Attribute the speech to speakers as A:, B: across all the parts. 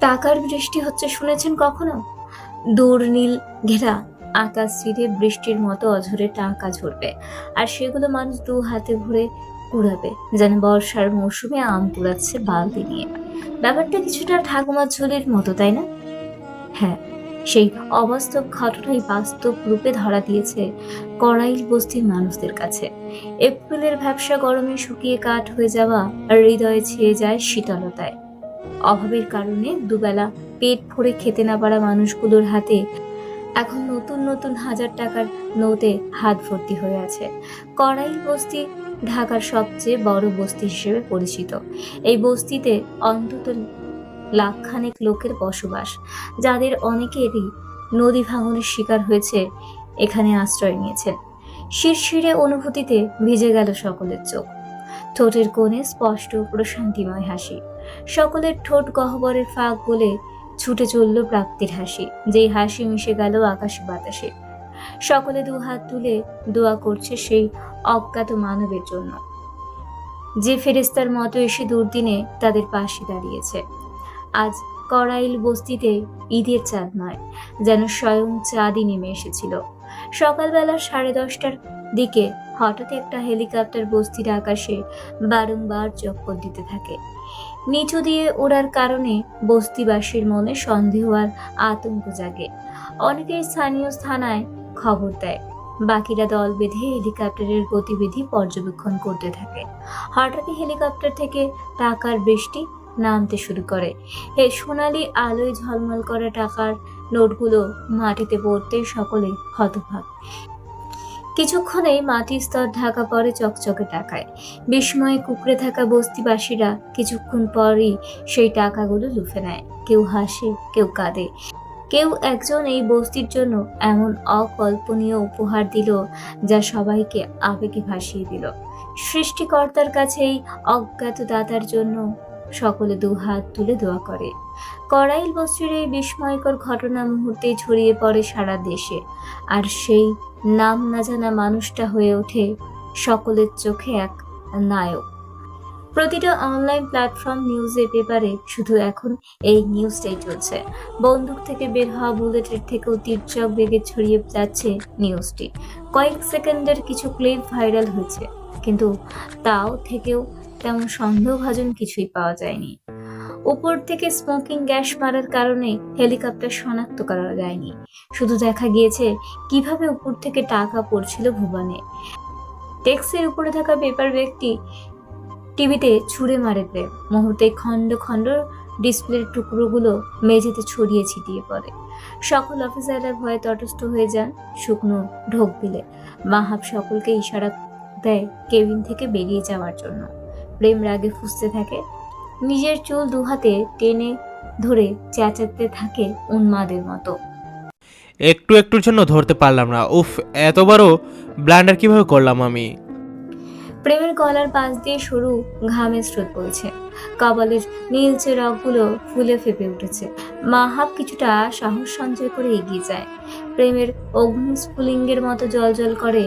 A: টাকার বৃষ্টি হচ্ছে শুনেছেন কখনো? দূর নীল ঘেরা আকাশ ছিঁড়ে বৃষ্টির মতো অঝরে টাকা ঝরবে, আর সেগুলো মানুষ দু হাতে ভরে কুড়াবে, যেন বর্ষার মৌসুমে আম কুড়াচ্ছে বালতি নিয়ে। ব্যাপারটা কিছুটা ঠাকুমার ঝোলের মতো, তাই না? হ্যাঁ, সেই অবাস্তব ঘটনাই বাস্তব রূপে ধরা দিয়েছে করাইল বস্তির মানুষদের কাছে। এপ্রিলের ভ্যাপসা গরমে শুকিয়ে কাঠ হয়ে যাওয়া হৃদয়ে ছেয়ে যায় শীতলতায়। অভাবের কারণে দুবেলা পেট ভরে খেতে না পারা মানুষগুলোর হাতে এখন নতুন নতুন হাজার টাকার নোটে হাত ভর্তি হয়ে আছে। করাইল বস্তি ঢাকার সবচেয়ে বড় বস্তি হিসেবে পরিচিত। এই বস্তিতে অন্তত লাখখানেক লোকের বসবাস, যাদের অনেকেরই নদী ভাঙনের শিকার হয়েছে, এখানে আশ্রয় নিয়েছেন। শিরশিরে অনুভূতিতে ভিজে গেল সকলের চোখ। ঠোঁটের কোণে স্পষ্ট প্রশান্তিময় হাসি। সকলের ঠোঁট গহ্বরের ফাঁক বলে ছুটে চলল প্রাপ্তির হাসি, যেই হাসি মিশে গেল আকাশে বাতাসে। সকলে দু হাত তুলে দোয়া করছে সেই অজ্ঞাত মানবের জন্য, যে ফেরেস্তার মতো এসে দুর্দিনে তাদের পাশে দাঁড়িয়েছে। আজ করাইল বস্তিতে ঈদের চাঁদ নয়, যেন স্বয়ং চাঁদই নেমে এসেছিল। সকালবেলা 10:30টার দিকে হঠাৎ একটা হেলিকপ্টার বস্তির আকাশে বারংবার চক্কর দিতে থাকে। নিচু দিয়ে ওড়ার কারণে বস্তিবাসীর মনে সন্দেহ আর আতঙ্ক জাগে। অনেকেই স্থানীয় থানায় খবর দেয়, বাকিরা দল বেঁধে হেলিকপ্টারের গতিবিধি পর্যবেক্ষণ করতে থাকে। হঠাৎই হেলিকপ্টার থেকে টাকার বৃষ্টি নামতে শুরু করে। এই সোনালি আলোয় ঝলমল করা টাকার নোটগুলো মাটিতে পড়তেই সকলে হতবাক। কিছুক্ষণেই মাটির স্তর ঢাকা পড়ে চকচকে টাকায়। বিস্ময়ে কুঁকড়ে থাকা বস্তিবাসীরা কিছুক্ষণ পরই সেই টাকাগুলো লুফে নেয়। কেউ হাসে, কেউ কাঁদে, কেউ একজন এই বস্তির জন্য এমন অকল্পনীয় উপহার দিল যা সবাইকে আবেগে ভাসিয়ে দিল। সৃষ্টিকর্তার কাছে এই অজ্ঞাত দাতার জন্য সকলে দু হাত তুলে দোয়া করে। করাইল বস্তির এই বিস্ময়কর ঘটনা মুহূর্তেই ছড়িয়ে পড়ে সারা দেশে, আর সেই নাম না জানা মানুষটা হয়ে ওঠে সকলের চোখে এক নায়ক। প্রতিটা অনলাইন প্ল্যাটফর্ম, নিউজে, পেপারে শুধু এখন এই নিউজটাই চলছে। বন্দুক থেকে বের হওয়া বুলেটের থেকেও তীর্যক বেগে ছড়িয়ে যাচ্ছে নিউজটি। কয়েক সেকেন্ডের কিছু ক্লিপ ভাইরাল হয়েছে, কিন্তু তাও থেকেও তেমন সন্দেহভাজন কিছুই পাওয়া যায়নি। উপর থেকে স্মোকিং গ্যাস মারার কারণে হেলিকপ্টার শনাক্ত করা যায়নি। শুধু দেখা গিয়েছে কিভাবে উপর থেকে টাকা পড়ছিল ভুবনে। ডেস্কের উপরে থাকা পেপার ব্যক্তি টিভিতে ছুঁড়ে মারে প্রেম। মুহূর্তে খণ্ড খণ্ড ডিসপ্লের টুকরোগুলো মেঝেতে ছড়িয়ে ছিটিয়ে পড়ে। সকল অফিসাররা ভয়ে তটস্থ হয়ে যান। শুকনো ঢোক দিলে মাহাব সকলকে ইশারা দেয় কেবিন থেকে বেরিয়ে যাওয়ার জন্য। প্রেম রাগে ফুঁসতে থাকে, নিজের চুল দুহাতে টেনে ধরে চেঁচাতে থাকে উন্মাদের মতো।
B: একটু একটুর জন্য ধরতে পারলাম না, উফ, এত বড় ব্লান্ডার কিভাবে করলাম আমি।
A: প্রেমের গলার পাশ দিয়ে সরু ঘামের স্রোত বইছে, কপালের নীলচে রগগুলো ফুলে ফেপে উঠেছে। মাহাব কিছুটা সাহস সঞ্চয় করে এগিয়ে যায়। প্রেমের অগ্নিস্ফুলিঙ্গের মতো জল করে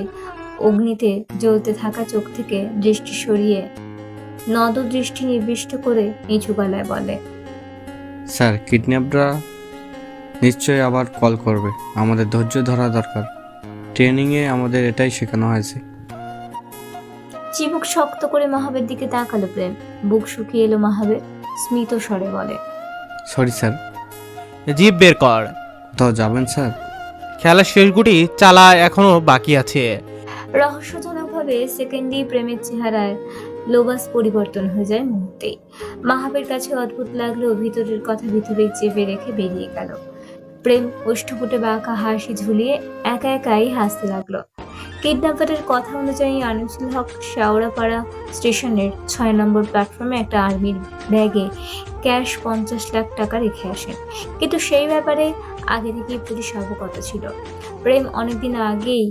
A: অগ্নিতে জ্বলতে থাকা চোখ থেকে দৃষ্টি সরিয়ে নদ দৃষ্টি নিবিষ্ট করে নিচু গলায় বলে,
C: স্যার, কিডন্যাপরা নিশ্চয়ই আবার কল করবে। আমাদের ধৈর্য ধরা দরকার। ট্রেনিংয়ে আমাদের এটাই শেখানো হয়েছে।
A: চিবুক শক্ত করে মাহাবের দিকে তাকালো প্রেম। বুক শুকিয়ে এলো মাহাবের। স্মিত স্বরে বলে,
C: সরি স্যার।
B: জিপ বের কর।
C: কোথাও যাবেন স্যার?
B: খেলার শেষ গুটি চালা এখনো বাকি আছে।
A: রহস্যজনকভাবে সেকেন্ডেই প্রেমের চেহারায় লোবাস পরিবর্তন হয়ে যায় মুহূর্তেই। মাহাবের কাছে অদ্ভুত লাগলেও ভিতরের কথা ভিতরে চেপে রেখে বেরিয়ে গেল। প্রেম ওষ্ঠপুটে বাঁকা হাসি ঝুলিয়ে একা একাই হাসতে লাগলো। কিডন্যাপারের কথা অনুযায়ী আনিসুল হক শেওড়াপাড়া স্টেশনের 6 নম্বর প্ল্যাটফর্মে একটা আর্মির ব্যাগে ক্যাশ 50 লাখ টাকা রেখে আসেন, কিন্তু সেই ব্যাপারে আগে থেকেই পুলিশ অবগত ছিল। প্রেম অনেকদিন আগেই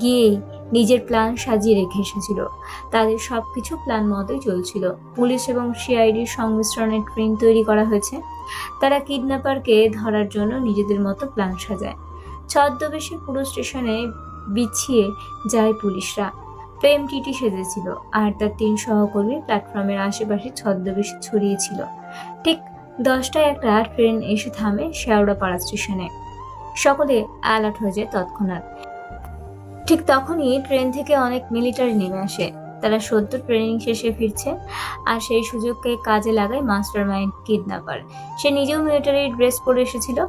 A: গিয়ে নিজের প্ল্যান সাজিয়ে রেখে এসেছিল। তাদের সবকিছু প্ল্যান মতোই চলছিল। পুলিশ এবং সিআইডির সংমিশ্রণে ট্রেন তৈরি করা হয়েছে। তারা কিডন্যাপারকে ধরার জন্য নিজেদের মতো প্ল্যান সাজায়। ছদ্মবেশে পুরো স্টেশনে বিছিয়ে যায় পুলিশরা। প্রেম টিটি সেজেছিল, আর তার 3 সহকর্মী প্ল্যাটফর্মের আশেপাশে ছদ্মবেশে ছড়িয়েছিল। ঠিক 10টায় একটা ট্রেন এসে থামে শেওড়াপাড়া স্টেশনে। সকলে অ্যালার্ট হয়ে যায় তৎক্ষণাৎ। ঠিক তখনই ট্রেন থেকে অনেক মিলিটারি নেমে আসে। তারা সদ্য ট্রেনিং শেষে ফিরছে, আর সেই সুযোগকে কাজে লাগায় মাস্টার মাইন্ড কিডন্যাপার। সে নিজেও মিলিটারি ড্রেস পরে এসেছিল।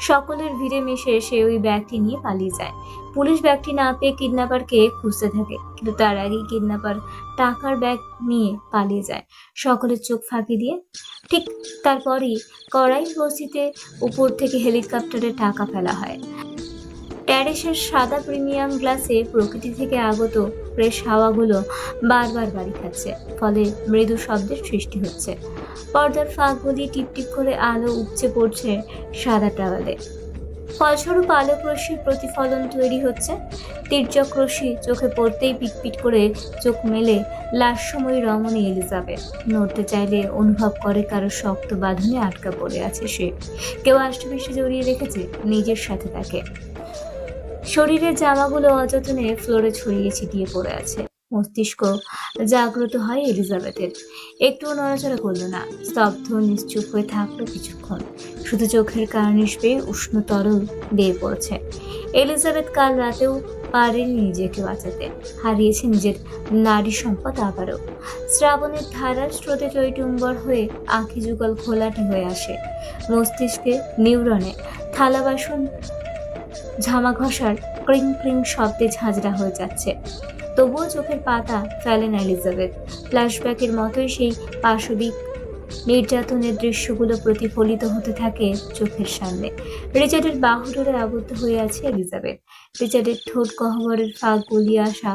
A: সকলের ভিড়ে মিশে সে ওই ব্যাগটি নিয়ে পালিয়ে যায়। পুলিশ ব্যাগটি না পেয়ে কিডন্যাপারকে খুঁজতে থাকে, কিন্তু তার আগেই কিডন্যাপার টাকার ব্যাগ নিয়ে পালিয়ে যায় সকলের চোখ ফাঁকি দিয়ে। ঠিক তারপরই কড়াই বস্তিতে উপর থেকে হেলিকপ্টারে টাকা ফেলা হয়। ট্যারেসের সাদা প্রিমিয়াম গ্লাসে প্রকৃতি থেকে আগত ফ্রেশ হাওয়াগুলো বারবার বাড়ি খাচ্ছে, ফলে মৃদু শব্দের সৃষ্টি হচ্ছে। পর্দার ফাঁকগুলি টিপটিপ করে আলো উপচে পড়ছে সাদা টাওয়ালে। ফলস্বরূপ আলোক রশ্মির প্রতিফলন তৈরি হচ্ছে। তির্যক রশ্মি চোখে পড়তেই পিটপিট করে চোখ মেলে লাশময়ী রমণী এলিজাবেথ। নড়তে চাইলে অনুভব করে কারো শক্ত বাঁধনে আটকা পড়ে আছে সে। কেউ আষ্টেপৃষ্টে জড়িয়ে রেখেছে নিজের সাথে তাকে। শরীরের জামাগুলো অযত্নে ফ্লোরে ছড়িয়ে ছিটিয়ে পড়ে আছে। মস্তিষ্ক জাগ্রত হয় এলিজাবেথের। একটুও নড়াচড়া করল না, স্তব্ধ নিশ্চুপ হয়ে থাকলো কিছুক্ষণ। শুধু চোখের কার্নিশ পেয়ে উষ্ণ তরল বেয়ে পড়ছে। এলিজাবেথ কাল রাতেও পারেনি নিজেকে বাঁচাতে, হারিয়েছে নিজের নারী সম্পদ আবারও। শ্রাবণের ধারার স্রোতে টইটুম্বর হয়ে আঁখি যুগল ঘোলাটে হয়ে আসে। মস্তিষ্কে নিউরনে থালা বাসন ঝামা ঘষার ক্রিং ক্রিং শব্দে ঝাঁঝরা হয়ে যাচ্ছে। তবুও চোখের পাতা ফেলেন এলিজাবেথ। ফ্ল্যাশব্যাকের মতোই সেই পাশবিক নির্যাতনের দৃশ্যগুলো প্রতিফলিত হতে থাকে চোখের সামনে। রিচার্ডের বাহু ধরে আবদ্ধ হয়ে আছে এলিজাবেথ। রিচার্ডের ঠোঁট গহ্বরের ফাঁক গলিয়ে আসা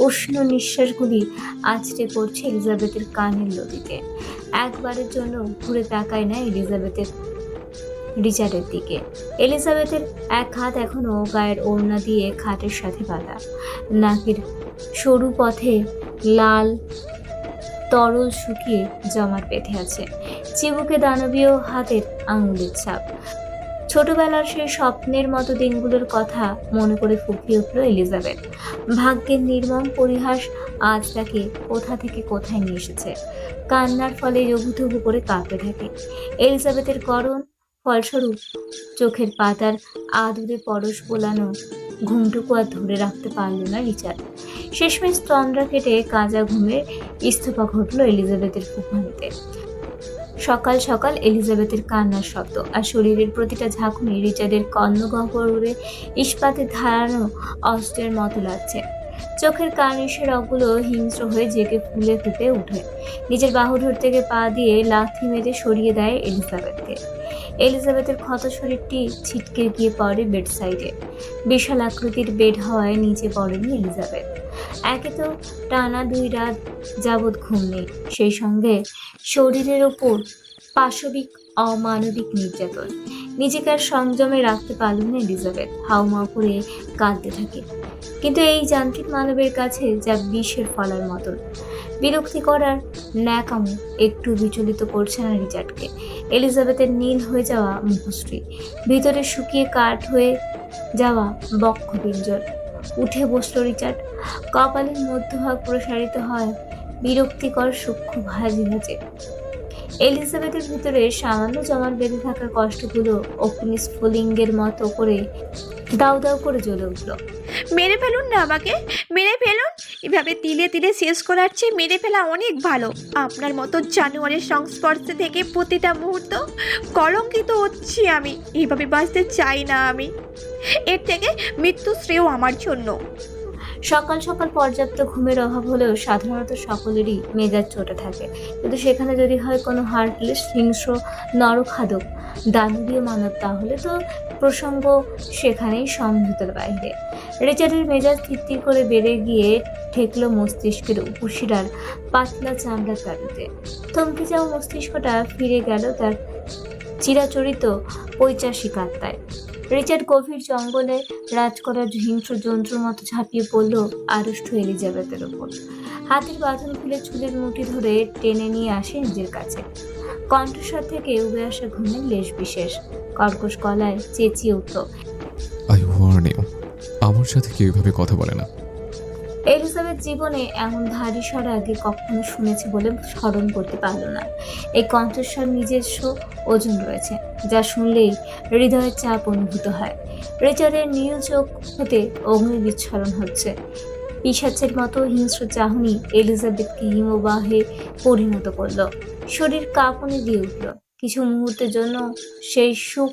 A: উষ্ণ নিঃশ্বাসগুলি আছড়ে পড়ছে এলিজাবেথের কানের লতিতে। একবারের জন্য ঘুরে তাকায় না এলিজাবেথের রিচার্ডের দিকে। এলিজাবেথের এক হাত এখনো গায়ের ওড়না দিয়ে খাটের সাথে বাঁধা। নাকের সরু পথে লাল তরল শুকিয়ে জমাট বেঁধে আছে। চিবুকে দানবীয় হাতের আঙুলের ছাপ। ছোটবেলার সেই স্বপ্নের মতো দিনগুলোর কথা মনে করে ফুঁপিয়ে উঠল এলিজাবেথ। ভাগ্যের নির্মম পরিহাস আজ তাকে কোথা থেকে কোথায় নিয়ে এসেছে। কান্নার ফলে রঘুথবু করে কাঁপতে থাকে এলিজাবেথের করণ। ফলস্বরূপ চোখের পাতার আদুরে পরশ বোলানো ঘুমটুকু আর ধরে রাখতে পারল না রিচার্ড। শেষমেশ তন্দ্রা কেটে কাঁচা ঘুমের ইস্তফা ঘটল এলিজাবেথের ফুফানিতে। সকাল সকাল এলিজাবেথের কান্নার শব্দ আর শরীরের প্রতিটা ঝাঁকুনি রিচার্ডের কর্ণগহ্বরে ইস্পাতে ধারানো অস্ত্রের মতো লাগছে। চোখের কার্নিশের রগগুলো হিংস্র হয়ে জেগে ফুলে ফুটে উঠে। নিজের বাহুডোর থেকে পা দিয়ে লাথি মেরে সরিয়ে দেয় এলিজাবেথকে। এলিজাবেথের ক্ষত শরীরটি ছিটকে গিয়ে পড়ে বেড সাইডে। বিশাল আকৃতির বেড হওয়ায় নিচে পড়েনি এলিজাবেথ। একে তো টানা 2 রাত যাবৎ ঘুম নেই, সেই সঙ্গে শরীরের ওপর পাশবিক অমানবিক নির্যাতন। নিজেকে আর সংযমে রাখতে পারল না এলিজাবেথ। হাউমাউ করে কাঁদতে থাকে, কিন্তু এই যান্ত্রিক মানবের কাছে যা বিষের ফলার মতন। বিরক্তি করার ন্যাকামো একটু বিচলিত করছে না রিচার্ডকে। এলিজাবেথের নীল হয়ে যাওয়া মুখশ্রী, ভিতরে শুকিয়ে কাঠ হয়ে যাওয়া বক্ষ পিঞ্জর। উঠে বসল রিচার্ড। কপালের মধ্যভাগ প্রসারিত হয় বিরক্তিকর সূক্ষ্ম ভাঁজে ভাঁজে। এলিজাবেথের ভিতরে সামান্য জমাট বেঁধে থাকা কষ্টগুলো অগ্নিস্ফুলিঙ্গের মতো করে দাউ দাউ করে জ্বলে উঠল।
D: মেরে ফেলুন না আমাকে, মেরে ফেলুন। এভাবে তিলে তিলে শেষ করার চেয়ে মেরে ফেলা অনেক ভালো। আপনার মতো জানোয়ারের সংস্পর্শে থেকে প্রতিটা মুহূর্ত কলঙ্কিত হচ্ছি আমি। এইভাবে বাঁচতে চাই না আমি। এর থেকে মৃত্যু শ্রেয় আমার জন্য।
A: সকাল সকাল পর্যাপ্ত ঘুমের অভাব হলেও সাধারণত সকলেরই মেজাজ চটে থাকে, কিন্তু সেখানে যদি হয় কোনো হার্টলেস হিংস্র নরখাদক দানবীয় মানব, তাহলে তো প্রসঙ্গ সেখানেই সমঝোতার বাইরে। রিচার্ডের মেজাজ থির করে বেড়ে গিয়ে ঠেকলো মস্তিষ্কের উপশিরার পাতলা চামড়ার তালুতে। থমকে যাওয়া মস্তিষ্কটা ফিরে গেল তার চিরাচরিত পৈচাসিক আত্মায়। রিচার্ড গভীর জঙ্গলে রাজ করার হিংস্র যন্ত্রের মতো ঝাঁপিয়ে পড়ল আড়ষ্ট এলিজাবেথের ওপর। হাতের বাঁধন খুলে চুলের মুঠি ধরে টেনে নিয়ে আসে নিজের কাছে। কণ্ঠস্বর থেকে উবে আসা ঘুমের লেশ বিশেষ কর্কশ গলায় চেঁচিয়ে উঠল,
E: আই ওয়ার্ন ইউ, আমার সাথে কেউ এভাবে কথা বলে না।
A: এলিজাবেথ জীবনে এমন ভারী স্বর আগে কখনো শুনেছে বলে স্মরণ করতে পারল না। এই কণ্ঠস্বর নিজস্ব ওজন রয়েছে, যা শুনলেই হৃদয়ের চাপ অনুভূত হয়। রিচার্ডের নীল চোখ হতে অগ্নি বিচ্ছরণ হচ্ছে। পিশাচের মতো হিংস্র চাহনি এলিজাবেথকে হিমবাহে পরিণত করল। শরীর কাঁপুনি দিয়ে উঠল। কিছু মুহূর্তের জন্য সেই সুখ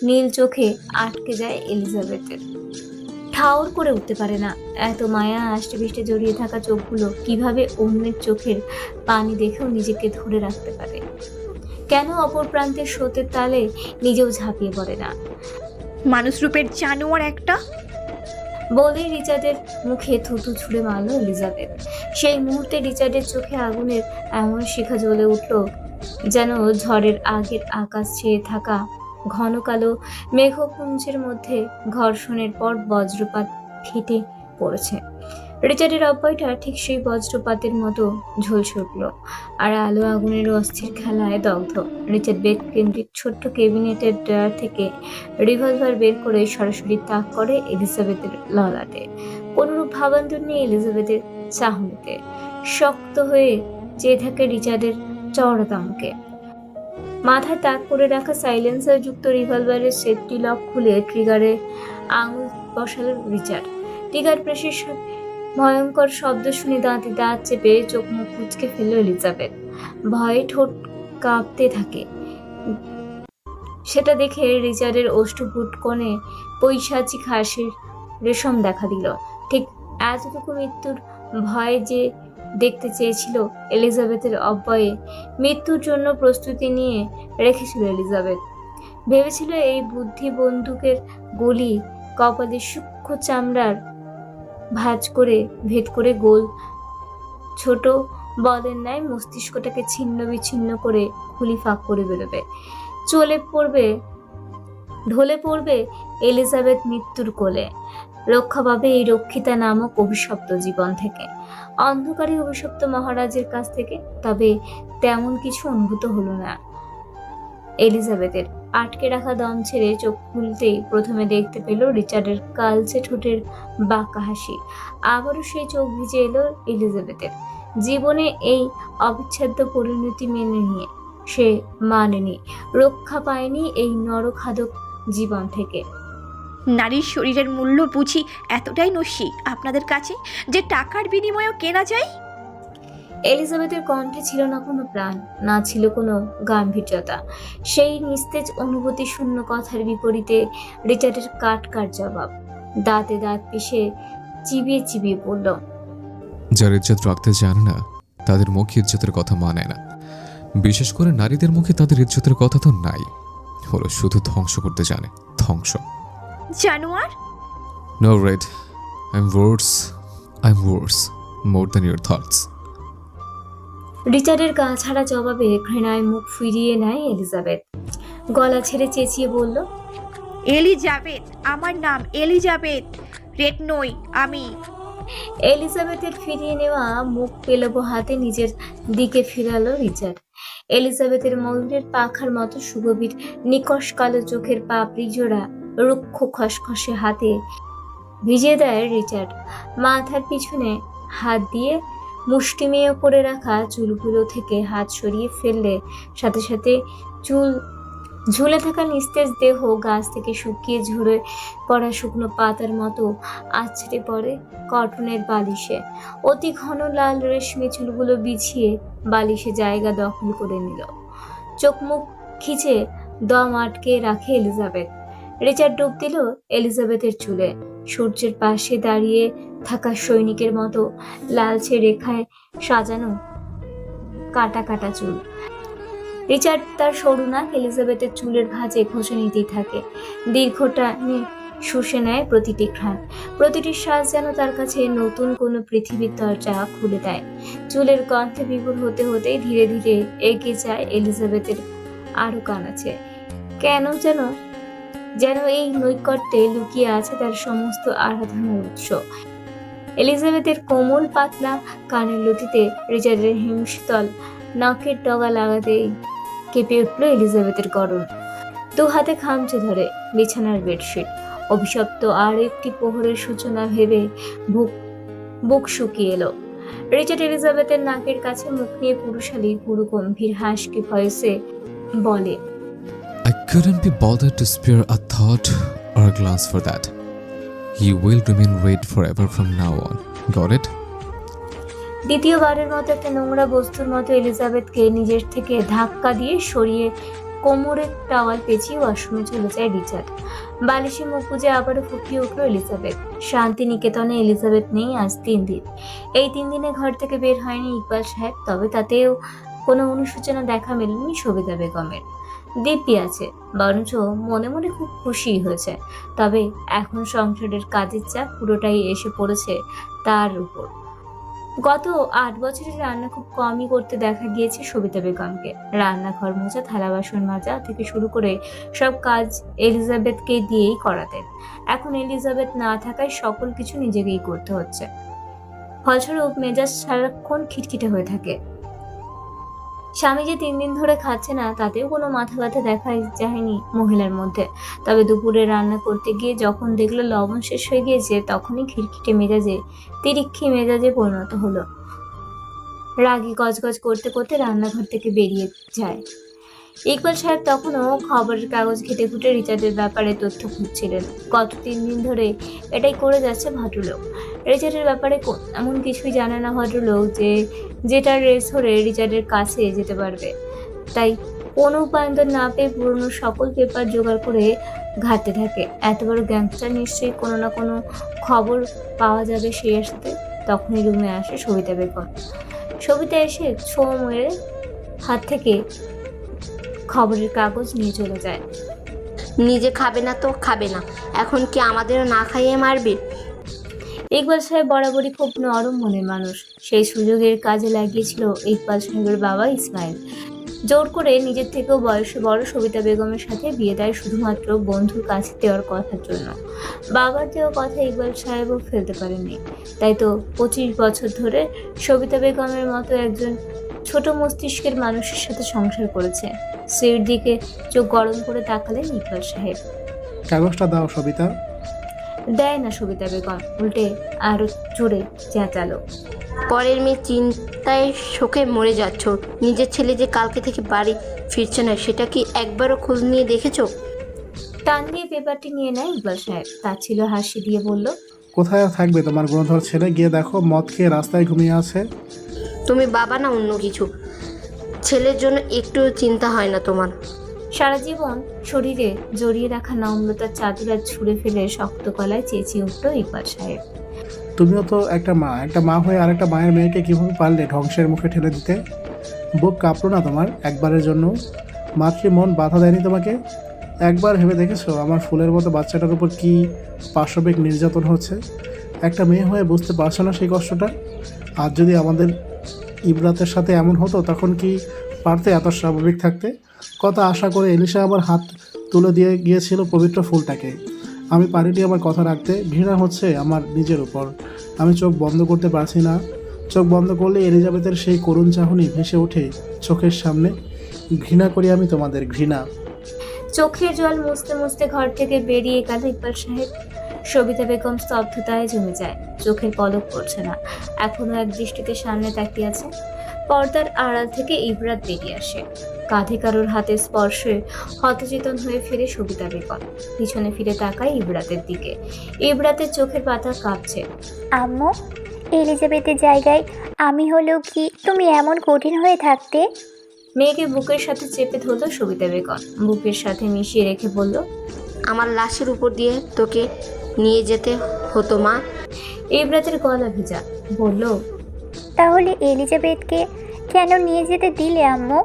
A: নীল চোখে আটকে যায় এলিজাবেথের। ঠাউর করে উঠতে পারে না, এত মায়া আষ্টে পৃষ্ঠে জড়িয়ে থাকা চোখগুলো কিভাবে অন্যের চোখের পানি দেখেও নিজেকে ধরে রাখতে পারে। কেন অপর প্রান্তের স্রোতের তালে নিজেও ঝাঁপিয়ে পড়ে না।
D: মানুষ রূপের জানোয়ার একটা।
A: বলেই রিচার্ডের মুখে থুতু ছুঁড়ে মারল এলিজাবেথ। সেই মুহূর্তে রিচার্ডের চোখে আগুনের এমন শিখা জ্বলে উঠল যেন ঝড়ের আগের আকাশ ছেয়ে থাকা ঘন কালো মেঘপুঞ্জের মধ্যে ঘর্ষণের পর বজ্রপাত ফেটে পড়েছে। রিচার্ডের অব্যয়টা ঠিক সেই বজ্রপাতের মতো ঝলসে উঠল, আর আলো আগুনের অস্থির খেলায় দগ্ধ। রিচার্ড বেদ কেন্দ্রিক ছোট্ট ক্যাবিনেটের ড্রয়ার থেকে রিভলভার বের করে সরাসরি তাক করে এলিজাবেথের ললাটে। কোনরূপ ভাবান্তর নেই এলিজাবেথের চাহনিতে। শক্ত হয়ে চেয়ে থাকে রিচার্ডের চওড়া মুখে। মাথায় তাক করে রাখা সাইলেন্সার যুক্ত রিভলভারের সেফটি লক খুলে ট্রিগারে আঙুল বসালো রিচার্ড। ট্রিগার প্রেসের ভয়ঙ্কর শব্দ শুনে দাঁতে দাঁত চেপে চোখ মুখ কুঁচকে ফেলল এলিজাবেথ। ভয়ে ঠোঁট কাঁপতে থাকে। সেটা দেখে রিচার্ডের অষ্টপুট কোণে পৈশাচিক হাসির রেশম দেখা দিল। ঠিক এতটুকু মৃত্যুর ভয় যে দেখতে চেয়েছিল এলিজাবেথের অব্যয়ে মৃত্যুর জন্য প্রস্তুতি নিয়ে রেখেছিল এলিজাবেথ। ভেবেছিল এই বুদ্ধি বন্দুকের গুলি কপালে সূক্ষ্ম চামড়ার ভাঁজ করে ভেদ করে গোল ছোট বলের ন্যায় মস্তিষ্কটাকে ছিন্ন বিচ্ছিন্ন করে খুলি ফাঁক করে বেরোবে। ঢলে পড়বে এলিজাবেথ মৃত্যুর কোলে। রক্ষা পাবে এই রক্ষিতা নামক অভিশপ্ত জীবন থেকে, অন্ধকারী অভিশপ্ত মহারাজের কাছ থেকে। তবে তেমন কিছু অনুভূত হলো না এলিজাবেথের। আটকে রাখা দম ছেড়ে চোখ খুলতেই প্রথমে দেখতে পেল রিচার্ডের কালচে ঠোঁটের বাঁকা হাসি। আবারও সেই চোখ ভিজে এলো এলিজাবেথের। জীবনে এই অবিচ্ছেদ্য পরিণতি মেনে নিয়ে সে মানেনি, রক্ষা পায়নি এই নরখাদক জীবন থেকে।
D: নারীর শরীরের মূল্য বুঝি এতটাই নস্যি আপনাদের কাছে যে টাকার বিনিময়েও কেনা যায়?
A: এলিজাবেথের কণ্ঠে ছিল না কোনো প্রাণ, না ছিল কোনো গাম্ভীর্যতা। সেই নিস্তেজ অনুভূতি শূন্য কথার বিপরীতে রিচার্ডের কাট জবাব। দাঁতে দাঁত পিষে চিবিয়ে চিবিয়ে বলল,
E: যারা ইজ্জত রাখতে জানে না তাদের মুখে ইজ্জতের কথা মানে না। বিশেষ করে নারীদের মুখে তাদের ইজ্জতের কথা তো নাই, হলো শুধু ধ্বংস করতে জানে। ধ্বংস।
D: জানোয়ার।
E: No red, I am worse more than your thoughts.
A: রিচার্ডের গা ছাড়া জবাবে ঘৃণায় মুখ ফিরিয়ে নেয় এলিজাবেথ। গলা ছেড়ে চেঁচিয়ে বলল,
D: এলিজাবেথ, আমার নাম এলিজাবেথ, রেড নই আমি।
A: এলিজাবেথের ফিরিয়ে নেওয়া মুখ পেলব হাতে নিজের দিকে ফিরালো রিচার্ড। এলিজাবেথের ময়ূরের পাখার মতো সুগভীর নিকষ কালো চোখের পাপড়ি জোড়া রুক্ষ খসখসে হাতে ভিজিয়ে দেয় রিচার্ড। মাথার পিছনে হাত দিয়ে মুষ্টিমেয় করে রাখা চুলগুলো থেকে হাত সরিয়ে ফেললে সাথে সাথে ঝুলে থাকা নিস্তেজ দেহ গাছ থেকে শুকিয়ে ঝরে পড়া শুকনো পাতার মতো আছড়ে পড়ে কটনের বালিশে। অতি ঘন লাল রেশমি চুলগুলো বিছিয়ে বালিশে জায়গা দখল করে নিল। চোখ মুখ খিচে দম আটকে রাখে এলিজাবেথ। রিচার্ড ডুব দিল এলিজাবেথের চুলে। সূর্যের পাশে দাঁড়িয়ে থাকা সৈনিকের মতো লালচে রেখায় সাজানো কাটা কাটা চুল। রিচার্ড তার সরু নাক এলিজাবেথের চুলের ভাঁজে ঘষে নিতেই থাকে। দীর্ঘ টানে শুষে নেয় প্রতিটি ঘ্রাণ। প্রতিটি শ্বাস যেন তার কাছে নতুন কোনো পৃথিবীর দরজা খুলে দেয়। চুলের গন্ধে বিভোর হতে হতেই ধীরে ধীরে এগিয়ে যায় এলিজাবেথের আরো কানাচে। কেন যেন এই নৈকট্যে লুকিয়ে আছে তার সমস্ত আরাধনার উৎস। এলিজাবেথের কোমল পাতলা কানের লতিতে রিচার্ডের হিমশীতল নাকের ডগা লাগাতেই কেঁপে উঠল এলিজাবেথের গরম। দু হাতে খামচে ধরে বিছানার বেডশিট। অভিশপ্ত আর একটি প্রহরের সূচনা ভেবে বুক বুক শুকিয়ে এলো। রিচার্ড এলিজাবেথের নাকের কাছে মুখ নিয়ে পুরুষালী গুরু গম্ভীর হাসকে ভয়েসে বলে,
E: I couldn't be bothered to spare a thought or a glance for that. You will remain red forever from now on. Got it?
A: দ্বিতীয়বারের মতো একটা নোংরা বস্তুর মতো এলিজাবেথকে নিজের থেকে ধাক্কা দিয়ে সরিয়ে কোমরের টাওয়াল পেঁচিয়ে ওয়াশরুমে চলে যায় রিচার্ড। বালিশে মুখ গুজে আবারও ফুপিয়ে উঠল এলিজাবেথ। শান্তিনিকেতনে এলিজাবেথ নেই আজ 3 দিন। এই 3 দিনে ঘর থেকে বের হয়নি ইকবাল সাহেব, তবে তাতেও কোনো অনুশোচনা দেখা মেলেনি সবিতা বেগমের। দিব্যি আছে, বরঞ্চ মনে মনে খুব খুশি হয়েছে। তবে এখন সংসারের কাজের চাপ পুরোটাই এসে পড়েছে তার উপর। গত 8 বছরের রান্না খুব কমই করতে দেখা গিয়েছে সবিতা বেগমকে। রান্নাঘর মোছা, থালা বাসন মাজা থেকে শুরু করে সব কাজ এলিজাবেথকে দিয়েই করাতেন। এখন এলিজাবেথ না থাকায় সকল কিছু নিজেকেই করতে হচ্ছে। ফলস্বরূপ মেজাজ সারাক্ষণ খিটখিটে হয়ে থাকে। স্বামী যে 3 দিন ধরে খাচ্ছে না, তাতেও কোনো মাথা ব্যথা দেখা যায়নি মহিলার মধ্যে। তবে দুপুরে রান্না করতে গিয়ে যখন দেখলো লবণ শেষ হয়ে গিয়েছে, তখনই খিটখিটে মেজাজে তিরিক্ষি মেজাজে পরিণত হলো। রাগী গজগজ করতে করতে রান্নাঘর থেকে বেরিয়ে যায়। ইকবাল সাহেব তখনও খবরের কাগজ ঘেটে ঘুটে রিচার্ডের ব্যাপারে তথ্য খুঁজছিলেন। গত 3 দিন ধরে এটাই করে যাচ্ছে ভদ্রলোক। রিচার্ডের ব্যাপারে এমন কিছুই জানে না ভদ্রলোক যেটার রেস ধরে রিচার্ডের কাছে যেতে পারবে। তাই কোনো উপায়ন্তর না পেয়ে পুরনো সকল পেপার জোগাড় করে ঘাটতে থাকে। এত বড় গ্যাংস্টার নিশ্চয়ই কোনো না কোনো খবর পাওয়া যাবে সেই আশাতে। তখনই রুমে আসে সবিতা বেগম। সবিতা এসে ছো মেরে হাত থেকে খবরের কাগজ নিয়ে চলে যায়।
F: নিজে খাবে না তো খাবে না, এখন কি আমাদেরও না খাইয়ে মারবে?
A: ইকবাল সাহেব বরাবরই খুব নরম মনের মানুষ। সেই সুযোগের কাজে লাগিয়েছিল ইকবাল সাহেবের বাবা ইসমাইল। জোর করে নিজের থেকেও বয়সে বড় সবিতা বেগমের সাথে বিয়ে দেয় শুধুমাত্র বন্ধুর কাছে দেওয়ার কথার জন্য। বাবার দেওয়া কথা ইকবাল সাহেবও ফেলতে পারেননি। তাই তো 25 বছর ধরে সবিতা বেগমের মতো একজন ছোট মস্তিষ্কের মানুষের সাথে সংসার করেছে। স্ত্রীর দিকে চোখ গরম করে তাকালেন ইকবাল সাহেব।
G: কাগজটা দাও সবিতা।
A: দেয় না সবিতা বেগম, উল্টে আরো জোরে চেঁচালো।
F: পরের মেয়ে চিন্তায় শোকে মরে যাচ্ছ। নিজের ছেলে যে কালকে থেকে বাড়ি ফিরছে না, সেটা কি একবারও খোঁজ নিয়ে দেখেছো?
A: টান দিয়ে পেপারটি নিয়ে নেয় ইকবাল সাহেব। তার ছিল হাসি দিয়ে বলল,
G: কোথায় আর থাকবে তোমার গুণধর ছেলে? গিয়ে দেখো, মদ খেয়ে রাস্তায় ঘুমিয়ে আছে।
F: তুমি বাবা না অন্য কিছু? ছেলের জন্য একটু চিন্তা হয় না তোমার?
A: সারা জীবন শরীরে জড়িয়ে রাখা নম্রতার চাদর আর ছুঁড়ে ফেলে শক্ত গলায় চেঁচিয়ে উঠল ইকবাল সাহেব।
G: তুমিও তো একটা মা হয়ে আরেকটা মায়ের মেয়েকে কীভাবে পারলে ধ্বংসের মুখে ঠেলে দিতে? বুক কাঁপলো না তোমার একবারের জন্য? মাতৃ মন বাধা দেয়নি তোমাকে? একবার ভেবে দেখেছো আমার ফুলের মতো বাচ্চাটার উপর কী পাশবিক নির্যাতন হচ্ছে? একটা মেয়ে হয়ে বুঝতে পারছো না সেই কষ্টটা? আর যদি আমাদের ইবরাতের সাথে এমন হতো, তখন কি পারতে এত স্বাভাবিক থাকতে? কত আশা করে এলিশা আমার হাত তুলে দিয়ে গিয়েছিল পবিত্র ফুলটাকে। আমি পারিনি আমার কথা রাখতে। ঘৃণা হচ্ছে আমার নিজের উপর। আমি চোখ বন্ধ করতে পারছি না। চোখ বন্ধ করলে এলিজাবেথের সেই করুণ চাহনি ভেসে ওঠে চোখের সামনে। ঘৃণা করি আমি তোমাদের, ঘৃণা।
A: চোখের জল মুছতে মুছতে ঘর থেকে বেরিয়ে গেল ইকবাল সাহেব। সবিতা বেগম স্তব্ধতায় জমে যায়। চোখের পলক পড়ছে না, এখনো এক দৃষ্টিতে সামনে তাকিয়ে আছে। পর্দার আড়াল থেকে ইবরাত বেরিয়ে আসে। কাঁধে কারোর হাতে স্পর্শে হতচেতন হয়ে ফিরে সবিতা বেগম। পিছনে ফিরে তাকায় ইবরাতের দিকে। ইবরাতের চোখের পাতা কাঁপছে।
H: আম্মু, এলিজাবেথের জায়গায় আমি হলেও কি তুমি এমন কঠিন হয়ে থাকতে?
A: মেয়েকে বুকের সাথে চেপে ধরল সবিতা বেগম। বুকের সাথে মিশিয়ে রেখে বলল,
F: আমার লাশের উপর দিয়ে তোকে নিয়ে যেতে হতো মা।
A: ইবরাতের গলা ভেজা। বলল,
H: তাহলে এলিজাবেথকে কেন নিয়ে যেতে দিলে আম্মু?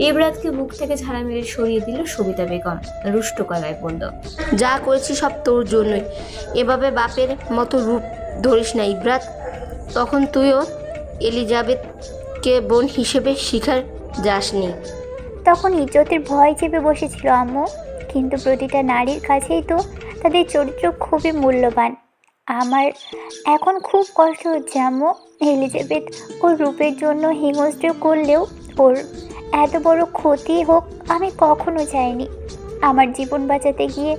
A: ইবরাতকে বুক থেকে ঝাড়া মেরে সরিয়ে দিল সবিতা বেগম। রুষ্ট গলায় বলল,
F: যা করেছি সব তোর জন্যই। এভাবে বাপের মতো রূপ ধরিস না ইবরাত। তখন তুইও এলিজাবেথকে বোন হিসেবে শিখার যাসনি।
H: তখন ইজ্জতের ভয় চেপে বসেছিল আম্মু। কিন্তু প্রতিটা নারীর কাছেই তো তাদের চরিত্র খুবই মূল্যবান। আমার এখন খুব কষ্ট হচ্ছে আম্মু। এলিজাবেথ ওর রূপের জন্য হিংস্র করলেও ওর এত বড় ক্ষতি হোক আমি কখনো চাইনি। আমার জীবন বাঁচাতে গিয়ে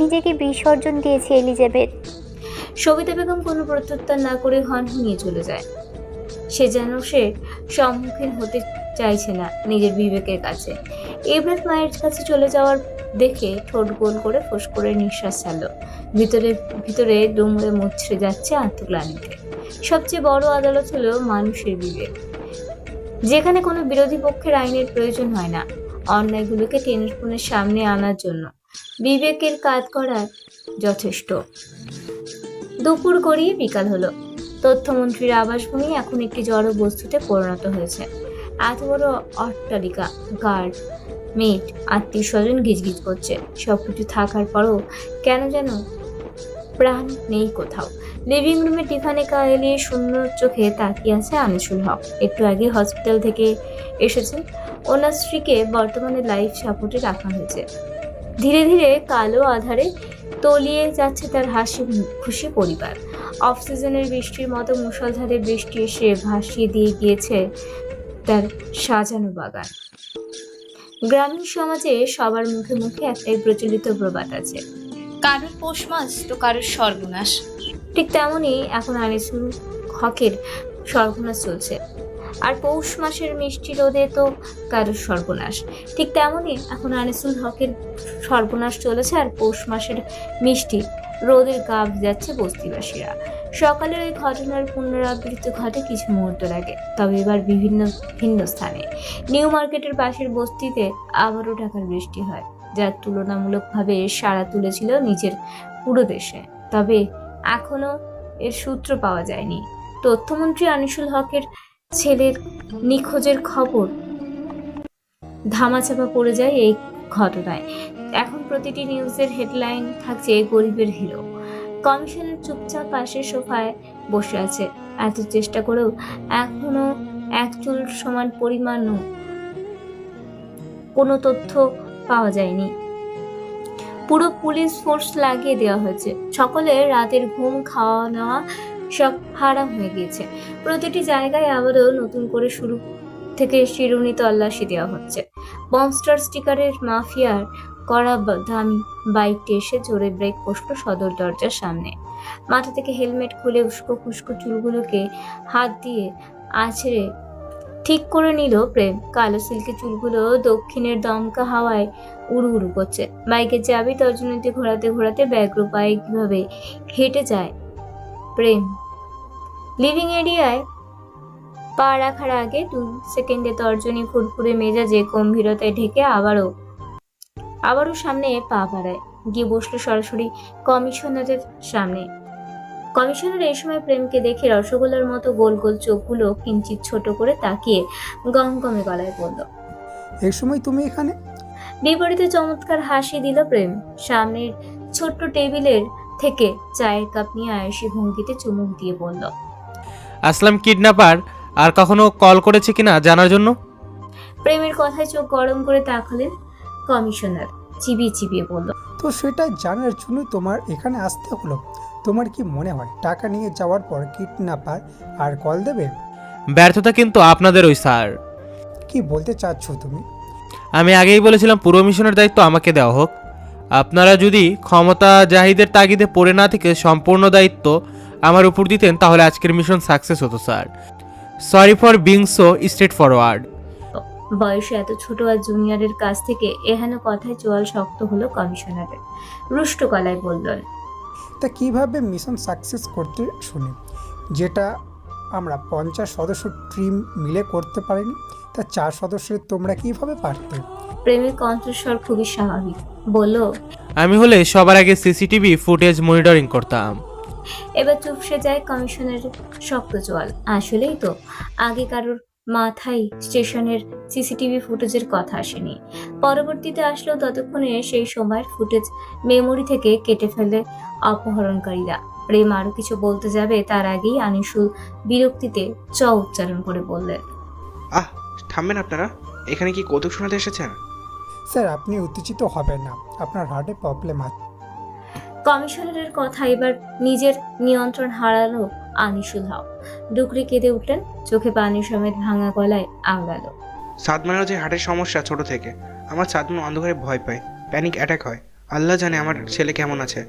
H: নিজেকে বিসর্জন দিয়েছে এলিজাবেথ।
A: সবিতা বেগম কোনো প্রত্যুত্তর না করে হনহনিয়ে চলে যায়। সে যেন সে সম্মুখীন হতে চাইছে না নিজের বিবেকের কাছে। ইব্রাত মায়ের কাছে চলে যাওয়ার দেখে ঠোঁট গোল করে ফোঁস করে নিঃশ্বাস ছাড়ল। ভিতরে ভিতরে দুমড়ে মুচড়ে যাচ্ছে আত্মগ্লানিতে। সবচেয়ে বড় আদালত হলো মানুষের বিবেক, যেখানে কোনো বিরোধী পক্ষের আইনের প্রয়োজন হয় না অন্যায়গুলোকে টেনে সামনে আনার জন্য। বিবেকের কাজ করা যথেষ্ট। দুপুর গড়িয়ে বিকাল হলো। তথ্যমন্ত্রীর আবাসভূমি এখন একটি জড় বস্তুতে পরিণত হয়েছে। এত বড় অট্টালিকা, গার্ড, মেট, আত্মীয় স্বজন গিজগিজ করছে। সবকিছু থাকার পরও কেন যেন প্রাণ নেই কোথাও। লিভিং রুমে টিফানিকা এলিয়ে শূন্য চোখে তাকিয়ে আছে আনিসুল হক। একটু আগে হসপিটাল থেকে এসেছেন। ওনার স্ত্রীকে বর্তমানে লাইফ সাপোর্টে রাখা হয়েছে। ধীরে ধীরে কালো আধারে তলিয়ে যাচ্ছে তার হাসি খুশি পরিবার। অফ সিজনের বৃষ্টির মতো মুষলধারে বৃষ্টি এসে ভাসিয়ে দিয়ে গিয়েছে তার সাজানো বাগান। গ্রামীণ সমাজে সবার মুখে মুখে একটাই প্রচলিত প্রবাদ আছে, কারোর পৌষ মাস তো কারোর সর্বনাশ। ঠিক তেমনই এখন আনিসুল হকের সর্বনাশ চলছে। আর পৌষ মাসের মিষ্টি রোদে তো কারোর সর্বনাশ। ঠিক তেমনই এখন আনিসুল হকের সর্বনাশ চলেছে আর পৌষ মাসের মিষ্টি রোদের গা ভিজাচ্ছে বস্তিবাসীরা। সকালের ওই ঘটনার পুনরাবৃত্তি ঘটে কিছু মুহূর্ত লাগে, তবে এবার ভিন্ন স্থানে। নিউ মার্কেটের পাশের বস্তিতে আবারও ঢাকার বৃষ্টি হয়, যার তুলনামূলকভাবে সাড়া তুলেছিল নিচের পুরো দেশে। তবে এখনো এর সূত্র পাওয়া যায়নি। তথ্যমন্ত্রী আনিসুল হকের ছেলের নিখোঁজের খবর ধামাচাপা পড়ে যায় এই ঘটনায়। এখন প্রতিটি নিউজের হেডলাইন থাকছে গরিবের হিরো। কমিশনের চুপচাপ পাশের সোফায় বসে আছে। এত চেষ্টা করেও এখনো এক চুল সমান পরিমাণও কোনো তথ্য পাওয়া যায়নি। পুরো পুলিশ ফোর্স লাগিয়ে দেওয়া হয়েছে। সকলের রাতের ঘুম, খাওয়া নেওয়া সব হারাম হয়ে গিয়েছে। প্রতিটি জায়গায় আবারও নতুন করে শুরু থেকে শিরুনি তল্লাশি দেওয়া হচ্ছে। বনস্টার স্টিকারের মাফিয়ার করা দামি বাইকটি এসে জোরে ব্রেক কষল সদর দরজার সামনে। মাথা থেকে হেলমেট খুলে উস্কো খুস্কো চুলগুলোকে হাত দিয়ে আছড়ে ঠিক করে নিল প্রেম। কালো সিল্কের চুলগুলো দক্ষিণের দমকা হাওয়ায় উড়ু উড়ু করছে। বাইকের চাবি তর্জনীতে ঘোরাতে ঘোরাতে ব্যগ্র পায়ে কিভাবে হেঁটে যায় প্রেম। লিভিং এরিয়ায় পা রাখার আগে 2 সেকেন্ডে তর্জনী ফুরফুরে মেজাজে গম্ভীরতায় ঢেকে আবারও সামনে পা বাড়ায়। গিয়ে বসলো সরাসরি কমিশনারের সামনে। কমিশনার এই সময় প্রেমকে দেখে রসগোল্লার মতো গোল গোল চোখগুলো কিঞ্চিত ছোট করে তাকিয়ে গমগমে গলায় বলল,
I: এই সময় তুমি এখানে?
A: বিপরীতে চমৎকার হাসি দিল প্রেম। সামনের ছোট্ট টেবিলের থেকে চায়ের কাপ নিয়ে আয়েশি ভঙ্গিতে চুমুক দিয়ে বলল,
B: আসলাম কিডন্যাপার আর কখনো কল করেছে কিনা জানার জন্য।
A: প্রেমের কথায় চোখ গরম করে তাকালেন কমিশনার। চিবিয়ে চিবিয়ে বলল,
I: তো সেটা জানার জন্য তোমার এখানে আসতে হলো। তোমার কি মনে হয় টাকা নিয়ে যাওয়ার পর কিডন্যাপার আর কল দেবে?
B: ব্যর্থতা কিন্তু আপনাদের ওই স্যার।
I: কি বলতে চাচ্ছ তুমি?
B: আমি আগেই বলেছিলাম পুরো মিশনের দায়িত্ব আমাকে দেওয়া হোক। আপনারা যদি ক্ষমতা জাহিদের তাগিদে পড়ে না থেকে সম্পূর্ণ দায়িত্ব আমার উপর দিতেন তাহলে আজকের মিশন সাকসেস হতো sir. Sorry for being so straight forward.
A: বয়সে এত ছোট আর জুনিয়রের কাছ থেকে এহেন কথায় চোয়াল শক্ত হলো কমিশনারের। রুষ্ট গলায় বললেন,
I: তা কিভাবে মিশন সাকসেস করতে শুনি, যেটা আমরা 50 সদস্য টিম মিলে করতে পারিনি, তা 4 সদস্যের তোমরা কিভাবে পারতে?
A: প্রেমের কণ্ঠস্বর খুবই স্বাভাবিক। বলল,
B: আমি হলে সবার আগে সিসিটিভি ফুটেজ মনিটরিং করতাম।
A: এবার চুপসে যায় কমিশনারের শক্ত চোয়াল। আসলেই তো আগে কারোর মাথায় স্টেশনের সিসিটিভি ফুটেজের কথা আসেনি। পরবর্তীতে আসলেও ততক্ষণে সেই সময়ের ফুটেজ মেমোরি থেকে কেটে ফেলে অপহরণকারীরা। প্রেম আরো কিছু বলতে যাবে তার আগেই আনিসুল বিরক্তিতে চ উচ্চারণ করে বললেন,
J: থামবেন আপনারা। এখানে কি কৌতুক শোনাতে এসেছেন?
I: স্যার আপনি উত্তেজিত হবেন না, আপনার হার্টে প্রবলেম আছে।
A: কমিশনারের কথা এবার নিজের নিয়ন্ত্রণ হারালো আনিসুল হক। ডুকরে কেঁদে উঠলেন, চোখে পানি সমেত ভাঙা গলায় আওড়ালো,
J: সাদমানেরও যে হার্টের সমস্যা ছোট থেকে। আমার সাদমান অন্ধকারে ভয় পায়, প্যানিক অ্যাটাক হয়। আল্লাহ জানে আমার ছেলে কেমন আছে।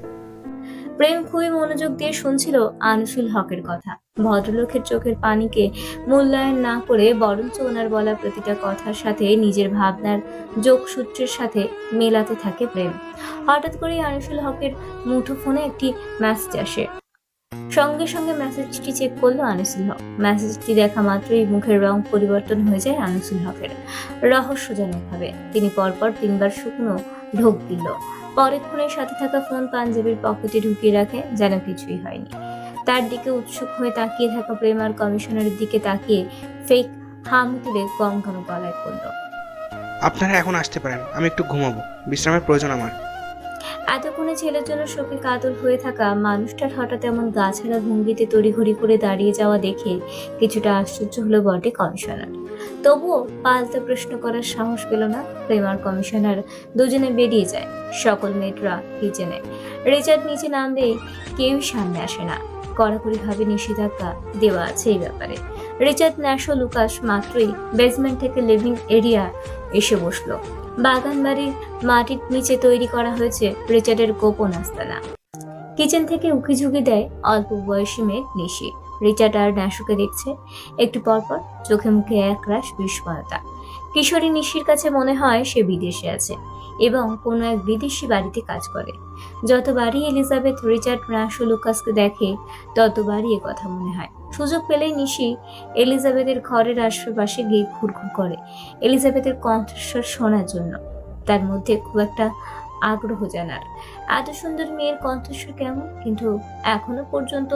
A: প্রেম খুবই মনোযোগ দিয়ে শুনছিল আনিসুল হকের কথা। ভদ্রলোকের চোখের পানিকে মূল্যায়ন না করে বরঞ্চ ওনার বলা প্রতিটা কথার সাথে নিজের ভাবনার যোগসূত্রের সাথে মেলাতে থাকে প্রেম। হঠাৎ করেই আনিসুল হকের মুঠোফোনে একটি মেসেজ আসে। সঙ্গে সঙ্গে মেসেজটি চেক করলো আনিসুল হক। মেসেজটি দেখা মাত্রই মুখের রং পরিবর্তন হয়ে যায় আনিসুল হকের। রহস্যজনকভাবে তিনি পরপর 3 বার শুকনো ঢোক দিল। পরেক্ষণের সাথে থাকা ফোন পাঞ্জাবির পকেটে ঢুকিয়ে রাখে, যেন কিছুই হয়নি। তার দিকে উৎসুক হয়ে তাকিয়ে থাকা প্রেম আর কমিশনারের দিকে তাকিয়ে ফেক হাম তুলে গমগম গলায় পড়ল,
J: আপনারা এখন আসতে পারেন, আমি একটু ঘুমাবো, বিশ্রামের প্রয়োজন আমার।
A: এতক্ষণে ছেলের জন্য শোকে কাতর হয়ে থাকা মানুষটার হঠাৎ এমন গাছাড়া ভঙ্গিতে তড়িঘড়ি করে দাঁড়িয়ে যাওয়া দেখে কিছুটা আশ্চর্য হলো বটে কমিশনার। তবুও পাল্টা প্রশ্ন করার সাহস পেল না প্রেম আর কমিশনার। দুজনে বেরিয়ে যায়। সকল মেয়েরা কিচেনে। রিচার্ড নিচে নামলেই কেউই সামনে আসে না। কড়াকড়িভাবে নিষেধাজ্ঞা দেওয়া আছে এই ব্যাপারে। রিচার্ড, ন্যাশো, লুকাস মাত্রই বেসমেন্ট থেকে লিভিং এরিয়া এসে বসলো। বাগান বাড়ির মাটির নিচে তৈরি করা হয়েছে রিচার্ডের গোপন আস্তানা। কিচেন থেকে উকিঝুঁকি দেয় অল্প বয়সী মেয়ে নিশি। রিচার্ড আর ন্যাশোকে দেখছে। একটু পরপর চোখে মুখে একরাশ বিস্ময়তা। কিশোরী নিশির কাছে মনে হয় সে বিদেশে আছে এবং কোনো এক বিদেশি বাড়িতে কাজ করে। যতবারই এলিজাবেথ রিচার্ড, ন্যাশো, লুকাসকে দেখে ততবারই এ কথা মনে হয়। সুযোগ পেলেই নিশি এলিজাবেথের ঘরের আশেপাশে গিয়ে ঘুরঘুর করে এলিজাবেথের কণ্ঠস্বর শোনার জন্য। তার মধ্যে খুব একটা আগ্রহ জানার। এত সুন্দর মেয়ের কণ্ঠস্বর কেমন, কিন্তু এখনো পর্যন্ত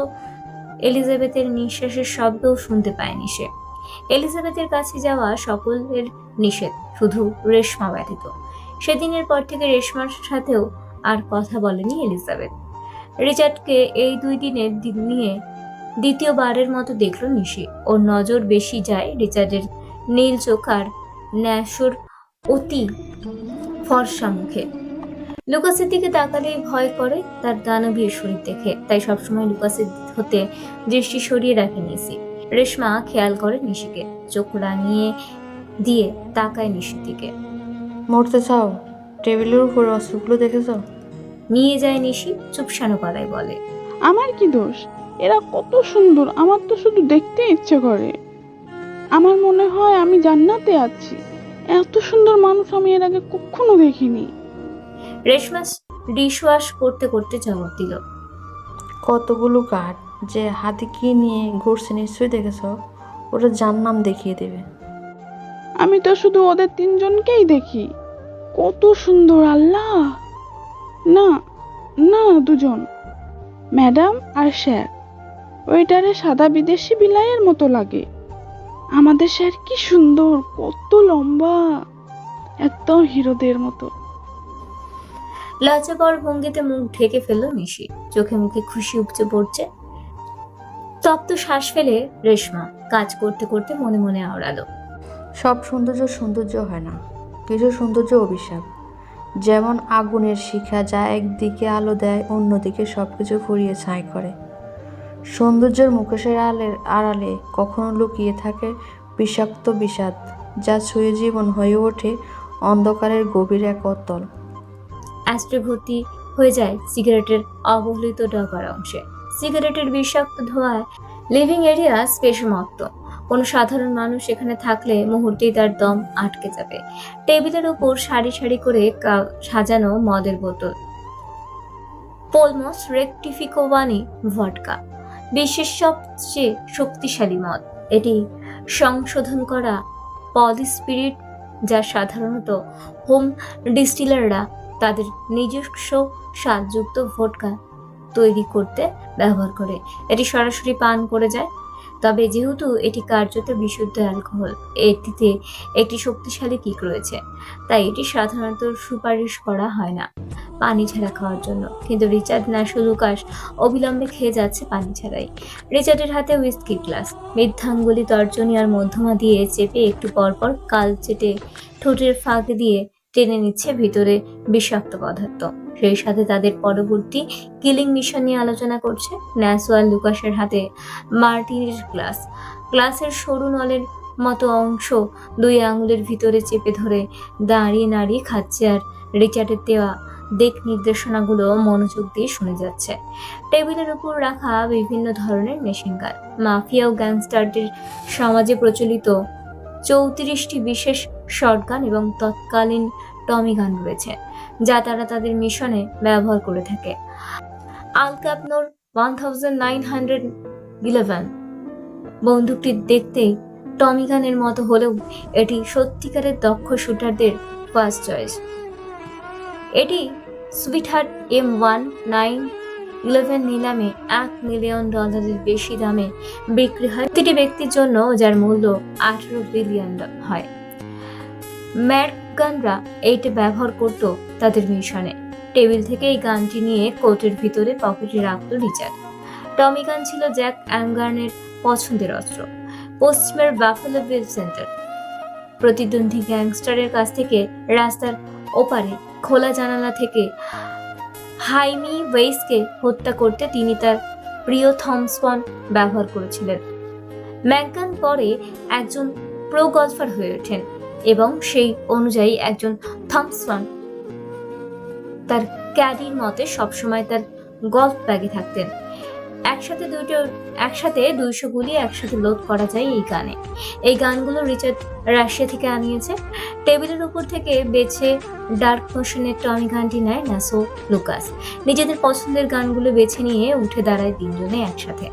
A: এলিজাবেথের নিঃশ্বাসের শব্দও শুনতে পায়নি সে। এলিজাবেথের কাছে যাওয়া সকলের নিষেধ, শুধু রেশমা ব্যতীত। সেদিনের পর থেকে রেশমার সাথেও আর কথা বলেনি এলিজাবেথ। রিচার্ডকে এই 2 দিনের দিন নিয়ে দ্বিতীয়বারের মতো দেখলো নিশি। ওর নজর বেশি যায় রিচার্ডের নীল চোখ আর ন্যাশোর অতি ফর্সা মুখে। লুকাসের দিকে তাকালেই ভয় করে তার দানবীয় শরীর দেখে, তাই সবসময় লুকাসের হতে দৃষ্টি সরিয়ে রাখে নিশি। রেশমা খেয়াল করে নিশিকে, চোখ রাঙিয়ে দিয়ে তাকায় নিশির দিকে।
F: মরতে চাও? টেবিলের উপর অস্ত্রগুলো দেখেছ?
A: নিয়ে যায় নিশি চুপসানো গলায় বলে,
K: আমার কি দোষ? এরা কত সুন্দর, আমার তো শুধু দেখতে ইচ্ছে করে। আমার মনে হয় আমি জান্নাতে আছি। এত সুন্দর মানুষ আমি এর আগে কখনো দেখিনি।
A: রেশমা ডিশওয়াশ করতে করতে জবাব দিল,
F: কতগুলো কাঠ যে হাতে কি নিয়ে ঘুরছে নিশ্চয়ই দেখেছ। ওরা জান্নাম দেখিয়ে দেবে।
K: আমি তো শুধু ওদের 3 জনকেই দেখি। কত সুন্দর! আল্লাহ, না না, 2 জন, ম্যাডাম আর স্যার। ওইটারে সাদা বিদেশি বিলাইয়ের মতো লাগে। আমাদের স্যার কি সুন্দর, কত লম্বা, একদম হিরোদের মতো।
A: লজ্জাকর ভঙ্গিতে মুখ ঢেকে ফেলল নিশি। চোখে মুখে খুশি উপচে পড়ছে। তপ্ত শ্বাস ফেলে রেশমা কাজ করতে করতে মনে মনে আওড়ালো,
F: সব সৌন্দর্য হয় না, কিছু সৌন্দর্য অভিশাপ। যেমন আগুনের শিখা, যা একদিকে আলো দেয়, অন্যদিকে সবকিছু ফুরিয়ে ছাই করে। সৌন্দর্যের মুখোশের আড়ালে কখনো লুকিয়ে থাকে বিষাক্ত বিষাদ, যা ছুঁয়ে জীবন হয়ে ওঠে অন্ধকারের গভীর এক অতল।
A: অ্যাস্ট্রে ভর্তি হয়ে যায় সিগারেটের অবহেলিত ডগার অংশে। সিগারেটের বিষাক্ত ধোঁয়ায় লিভিং এরিয়া স্পেশমত্ত। কোনো সাধারণ মানুষ এখানে থাকলে মুহূর্তেই তার দম আটকে যাবে। টেবিলের ওপর সারি সারি করে সাজানো মদের বোতল, পোলমস রেকটিফিকোভানি ভডকা, বিশ্বের সবচেয়ে শক্তিশালী মদ। এটি সংশোধন করা পলিস্পিরিট, যা সাধারণত হোম ডিস্টিলাররা তাদের নিজস্ব স্বাদযুক্ত ভোডকা তৈরি করতে ব্যবহার করে। এটি সরাসরি পান করে যায়। তবে যেহেতু এটি কার্যত বিশুদ্ধ অ্যালকোহল, এটিতে একটি শক্তিশালী কিক রয়েছে, তাই এটি সাধারণত সুপারিশ করা হয় না পানি ছাড়া খাওয়ার জন্য। কিন্তু রিচার্ড, ন্যাশো, লুকাস অবিলম্বে খেয়ে যাচ্ছে পানি ছাড়াই। রিচার্ডের হাতে হুইস্কির গ্লাস, মৃদ্ধাঙ্গুলি তর্জনী আর মধ্যমা দিয়ে চেপে একটু পরপর কাল চেটে ঠোঁটের ফাঁক দিয়ে টেনে নিচ্ছে ভিতরে বিষাক্ত পদার্থ। সেই সাথে তাদের পরবর্তী কিলিং মিশন নিয়ে আলোচনা করছে। ন্যাশো আর লুকাসের হাতে মার্টিনির গ্লাসের সরু নলের মতো অংশ 2 আঙুলের ভিতরে চেপে ধরে দাঁড়িয়ে নাড়িয়ে খাচ্ছে, আর রিচার্ডের দেওয়া দিক নির্দেশনাগুলো মনোযোগ দিয়ে শুনে যাচ্ছে। টেবিলের উপর রাখা বিভিন্ন ধরনের মেশিন গান, মাফিয়া ও গ্যাংস্টারদের সমাজে প্রচলিত 34টি বিশেষ শটগান এবং তৎকালীন টমি গান রয়েছে, যা তারা তাদের মিশনে ব্যবহার করে থাকে। আল ক্যাপনোর 1911 বন্দুকটি দেখতেই টমি গানের মতো হলেও এটি সত্যিকারের দক্ষ শুটারদের ফার্স্ট চয়েস। এটি সুইটহার্ট M1911 নিলামে $1 মিলিয়ন বেশি দামে বিক্রি হয় প্রতিটি ব্যক্তির জন্য, যার মূল্য $18 বিলিয়ন হয়। ম্যাডগানরা এইটা ব্যবহার করত তাদের মিশনে। টেবিল থেকে এই গানটি নিয়ে কোটের ভিতরে পকেটে রাখত রিচার্ড। টমি গান ছিল জ্যাক অ্যাঙ্গার্নের পছন্দের অস্ত্র। পশ্চিমের বাফেলো বিল সেন্টার প্রতিদ্বন্দ্বী গ্যাংস্টারের কাছ থেকে রাস্তার ওপারে খোলা জানালা থেকে হাইমি ওয়েইসকে হত্যা করতে তিনি তার প্রিয় থমসন ব্যবহার করেছিলেন। ম্যাকগান পরে একজন প্রো গলফার হয়ে ওঠেন এবং সেই অনুযায়ী একজন থমসন তার ক্যাডির মতে সবসময় তার গলফ ব্যাগে থাকতেন। একসাথে 200 গুলি একসাথে লোড করা যায় এই গানে। এই গানগুলো রিচার্ড রাশিয়া থেকে আনিয়েছে। টেবিলের উপর থেকে বেছে ডার্ক মোশনের টমি গানটি নেয় ন্যাসো লুকাস। নিজেদের পছন্দের গানগুলো বেছে নিয়ে উঠে দাঁড়ায় তিনজনে একসাথে।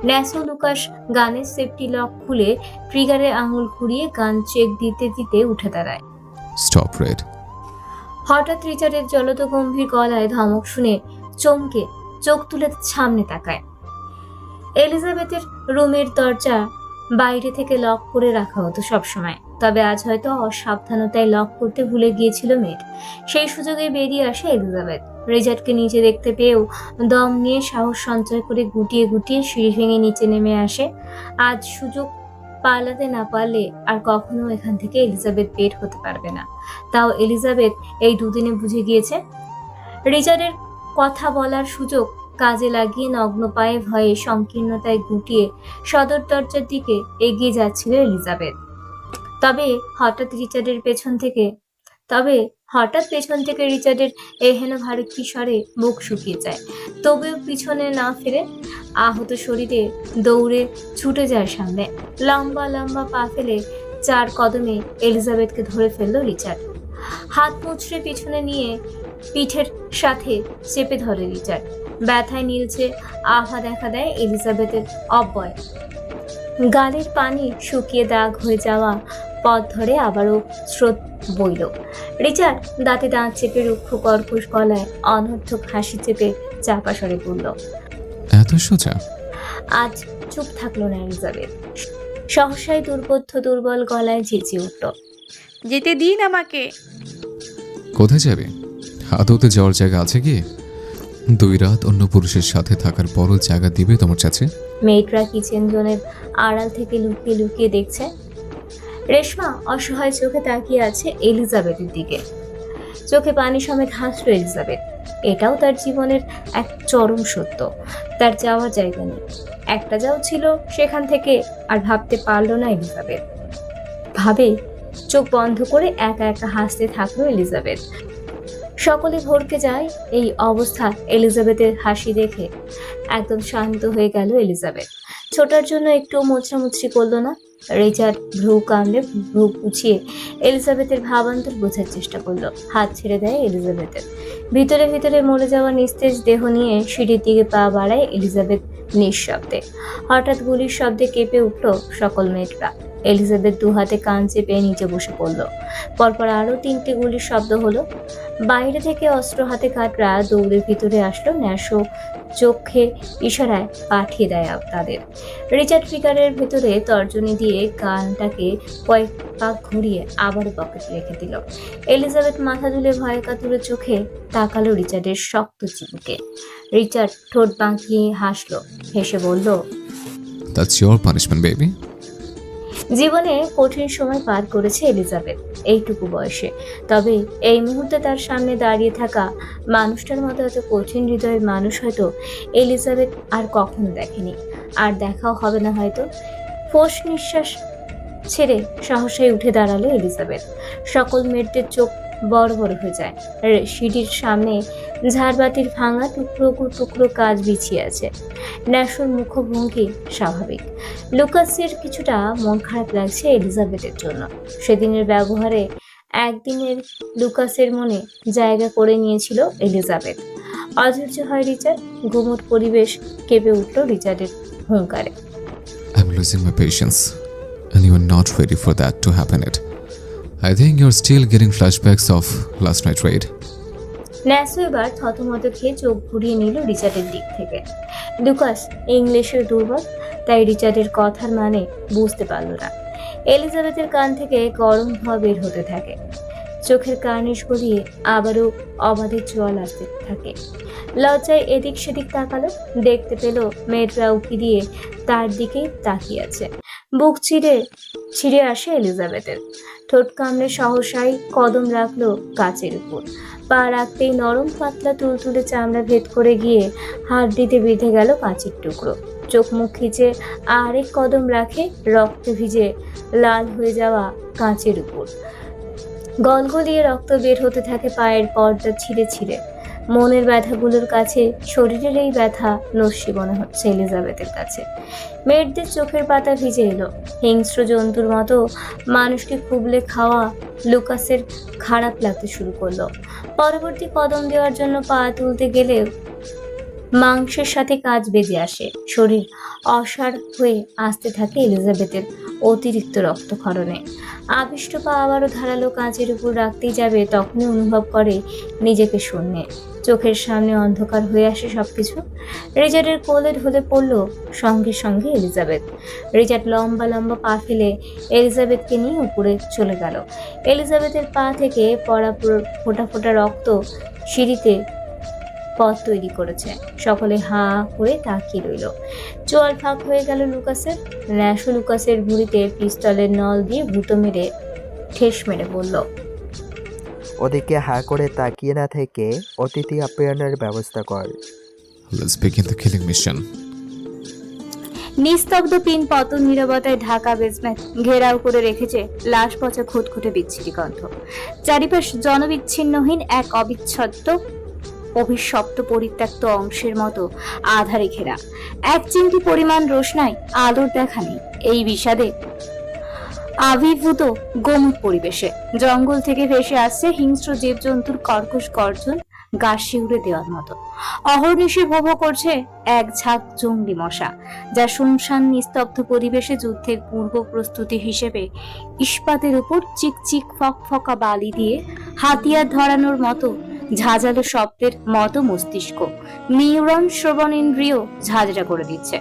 A: ন্যাসো লুকাস গানের সেফটি লক খুলে ট্রিগারে আঙুল ঘুরিয়ে গান চেক দিতে দিতে উঠে দাঁড়ায়।
E: Stop red.
A: হঠাৎ রিচার্ডের জলদ গম্ভীর গলায় ধমক শুনে চমকে চোখ তুলে সামনে তাকায়। এলিজাবেথের রুমের দরজা বাইরে থেকে লক করে রাখা হতো সবসময়, তবে আজ হয়তো অসাবধানতায় লক করতে ভুলে গিয়েছিল মেয়েট। সেই সুযোগে বেরিয়ে আসে এলিজাবেথ। রিচার্ডকে নিচে দেখতে পেয়েও দম নিয়ে সাহস সঞ্চয় করে গুটিয়ে গুটিয়ে সিঁড়ি ভেঙে নিচে নেমে আসে। আজ সুযোগ পালাতে না পারলে আর কখনো এখান থেকে এলিজাবেথ বের হতে পারবে না। তাও এলিজাবেথ এই দুদিনে বুঝে গিয়েছে। রিচার্ডের কথা বলার সুযোগ কাজে লাগিয়ে নগ্ন পায়ে ভয়ে সংকীর্ণতায় গুটিয়ে সদর দরজার দিকে এগিয়ে যাচ্ছিল এলিজাবেথ। তবে হঠাৎ পেছন থেকে রিচার্ডের এহেন ভারী স্বরে মুখ শুকিয়ে যায়। তবেও পিছনে না ফিরে আহত শরীরে দৌড়ে ছুটে যায় সামনে। লম্বা লম্বা পা ফেলে 4 কদমে এলিজাবেথকে ধরে ফেলল রিচার্ড। হাত মুচড়ে পিছনে নিয়ে পিঠের সাথে চেপে ধরে রিচার্ড। ব্যথায় নীলছে আভা দেখা দেয় এলিজাবেথের অব্যয়। গালের পানি শুকিয়ে দাগ হয়ে যাওয়া পথ ধরে আবারও স্রোত বইল। রিচার্ড দাঁতে দাঁত চেপে রুক্ষ কর্কশ গলায় অনর্থক হাসি চেপে চাপা স্বরে বলল,
E: এত সোজা?
A: আজ চুপ থাকলো না এলিজাবেথ। সহসাই দুর্বল গলায় চেঁচিয়ে উঠল,
D: যেতে দিন আমাকে।
E: কোথায় যাবে? আদৌতে যাওয়ার জায়গা আছে কি? 2 রাত অন্য পুরুষের সাথে থাকার পরও জায়গা দিবে তোমার চাচি?
A: মেয়েটরা কিচেন জোনের আড়াল থেকে লুকিয়ে লুকিয়ে দেখছে। রেশমা অসহায় চোখে তাকিয়ে আছে এলিজাবেথের দিকে। চোখে পানি সমেত হাসল এলিজাবেথ। এটাও তার জীবনের এক চরম সত্য। তার যাওয়ার জায়গা নেই। একটা যাও ছিল, সেখান থেকে আর ভাবতে পারলো না এলিজাবেথ। ভাবে চোখ বন্ধ করে একা একা হাসতে থাকলো এলিজাবেথ। সকলে ভরকে যায় এই অবস্থা এলিজাবেথের হাসি দেখে। একদম শান্ত হয়ে গেল এলিজাবেথ। ছোটার জন্য একটু মোছামুছি করলো না। রিচার্ড ভ্রু কামড়ে ভ্রু পুছিয়ে এলিজাবেথের ভাবান্তর বোঝার চেষ্টা করলো। হাত ছেড়ে দেয় এলিজাবেথের। ভিতরে ভিতরে মরে যাওয়া নিস্তেজ দেহ নিয়ে সিঁড়ির দিকে পা বাড়ায় এলিজাবেথ নিঃশব্দে। হঠাৎ গুলির শব্দে কেঁপে উঠল সকল মেয়েরা। এলিজাবেথ 2 হাতে কান চেপে নিচে বসে পড়ল। পরপর আরো 3টে গুলির শব্দ হলো। বাইরে থেকে অস্ত্র হাতে কাটরা দৌড়ে ভিতরে আসলো। ন্যাসো চোখে ইশারায় পাঠিয়ে দেয় তাদের। রিচার্ড ফিগারের ভেতরে তর্জনী দিয়ে গানটাকে কয়েক পাক ঘুরিয়ে আবার পকেটে রেখে দিল। এলিজাবেথ মাথা তুলে ভয়ে কাতুরে চোখে তাকালো রিচার্ডের শক্ত চিবুকে। রিচার্ড ঠোঁট বাঁকিয়ে হাসলো, হেসে বলল,
E: দ্যাটস ইওর পানিশমেন্ট বেবি।
A: জীবনে কঠিন সময় পার করেছে এলিজাবেথ এইটুকু বয়সে। তবে এই মুহূর্তে তার সামনে দাঁড়িয়ে থাকা মানুষটার মতো এত কঠিন হৃদয়ের মানুষ হয়তো এলিজাবেথ আর কখনো দেখেনি, আর দেখাও হবে না হয়তো। ফোঁস নিঃশ্বাস ছেড়ে সহসাই উঠে দাঁড়ালো এলিজাবেথ। সকল মেয়েদের চোখ বড় বড় হয়ে যায়। আর সিঁড়ির সামনে ঝাড়বাতির ভাঙা টুকরো টুকরো কাজ বিছিয়ে আছে। ন্যাশন মুখভঙ্গি স্বাভাবিক। লুকাসের কিছুটা মন খারাপ লাগছে এলিজাবেথের জন্য। সেদিনের ব্যবহারে একদিনের লুকাসের মনে জায়গা করে নিয়েছিল এলিজাবেথ। অধৈর্য হয় রিচার্ড। গুমট পরিবেশ কেঁপে উঠল রিচার্ডের হুঙ্কারে।
E: I'm losing my patience, and you are not ready for that to happen yet. I think you're still getting flashbacks of last night raid.
A: Naso এবার থতমত খেয়ে চোখ ঘুরিয়ে নিল রিচার্ডের দিক থেকে। লুকাস ইংলিশে দুর্বল, তাই রিচার্ডের কথার মানে বুঝতে পারল না। এলিজাবেথের কান থেকে গরম ধোঁয়া বের হতে থাকে। চোখের কার্নিশ গলিয়ে আবারও অবাধে জল আসতে থাকে। লজ্জায় এদিক সেদিক তাকালো, দেখতে পেল মেয়েটা উকি দিয়ে তার দিকেই তাকিয়ে আছে। বুক ছিঁড়ে আসে এলিজাবেথের। ঠোঁট কামড়ে সহসাই কদম রাখলো কাচের উপর। পা রাখতেই নরম পাতলা তুলতুলে চামড়া ভেদ করে গিয়ে হাড্ডিতে বিঁধে গেল কাঁচের টুকরো। চোখ মুখ খিচে আরেক কদম রাখে রক্তে ভিজে লাল হয়ে যাওয়া কাঁচের উপর। গলগলিয়ে রক্ত বের হতে থাকে পায়ের পর্দা ছিঁড়ে ছিঁড়ে। মনের ব্যথাগুলোর কাছে শরীরের এই ব্যথা নস্যি মনে হচ্ছে এলিজাবেথের কাছে। মেয়েদের চোখের পাতা ভিজে এলো। হিংস্র জন্তুর মতো মানুষকে খুবলে খাওয়া লুকাসের খারাপ লাগতে শুরু করলো। পরবর্তী কদম দেওয়ার জন্য পা তুলতে গেলে মাংসের সাথে কাজ বেজে আসে। শরীর অসাড় হয়ে আসতে থাকে এলিজাবেথের অতিরিক্ত রক্তক্ষরণে। আবিষ্ট পা আবারও ধারালো কাঁচের উপর রাখতেই যাবে, তখনই অনুভব করে নিজেকে শূন্যে। চোখের সামনে অন্ধকার হয়ে আসে সবকিছু। রিচার্ডের কোলে ঢলে পড়ল সঙ্গে সঙ্গে এলিজাবেথ। রিচার্ড লম্বা লম্বা পা ফেলে এলিজাবেথকে নিয়ে উপরে চলে গেল। এলিজাবেথের পা থেকে পড়া ফোঁটা ফোঁটা রক্ত সিঁড়িতে পথ তৈরি করেছে। সকলে হা করে তাকিয়ে রইল। চোয়াল ফাঁক হয়ে গেল লুকাসের। ন্যাশো লুকাসের ভুঁড়িতে পিস্তলের নল দিয়ে গুঁতো মেরে ঠেস মেরে বলল,
L: ওদিকে হা করে তাকিয়ে না থেকে অতিথি আপ্যায়নের ব্যবস্থা কর।
E: Let's begin the killing mission.
A: নিস্তব্ধ পিন পতন নীরবতায় ঢাকা বেসমেন্ট ঘেরাও করে রেখেছে লাশ পচা খুঁতখুঁটে বিচ্ছিরি গন্ধ। চারিপাশ জনবিচ্ছিন্নহীন এক অবিচ্ছেদ্য অভিশপ্ত পরিত্যক্ত অংশের মতো আধারে ঘেরা। এক চিমটি পরিমাণ রোশনাই আলোর দেখা নেই এই বিষাদে আবির্ভূত গোমুখ পরিবেশে। জঙ্গল থেকে ভেসে আসছে হিংস্র জীবজন্তুর কর্কশ গর্জন, গা শিউরে দেওয়ার মতো। অহর্নিশি ভোগ করছে এক ঝাঁক জঙ্গলি মশা, যা শুনশান নিস্তব্ধ পরিবেশে যুদ্ধের পূর্ব প্রস্তুতি হিসেবে ইস্পাতের উপর চিকচিক ফকফকা বালি দিয়ে হাতিয়ার ধরানোর মতো ঝাঁঝালো শব্দের মতো মস্তিষ্ক, নিউরন শ্রবণ ইন্দ্রিয় ঝাঁঝরা করে দিচ্ছে।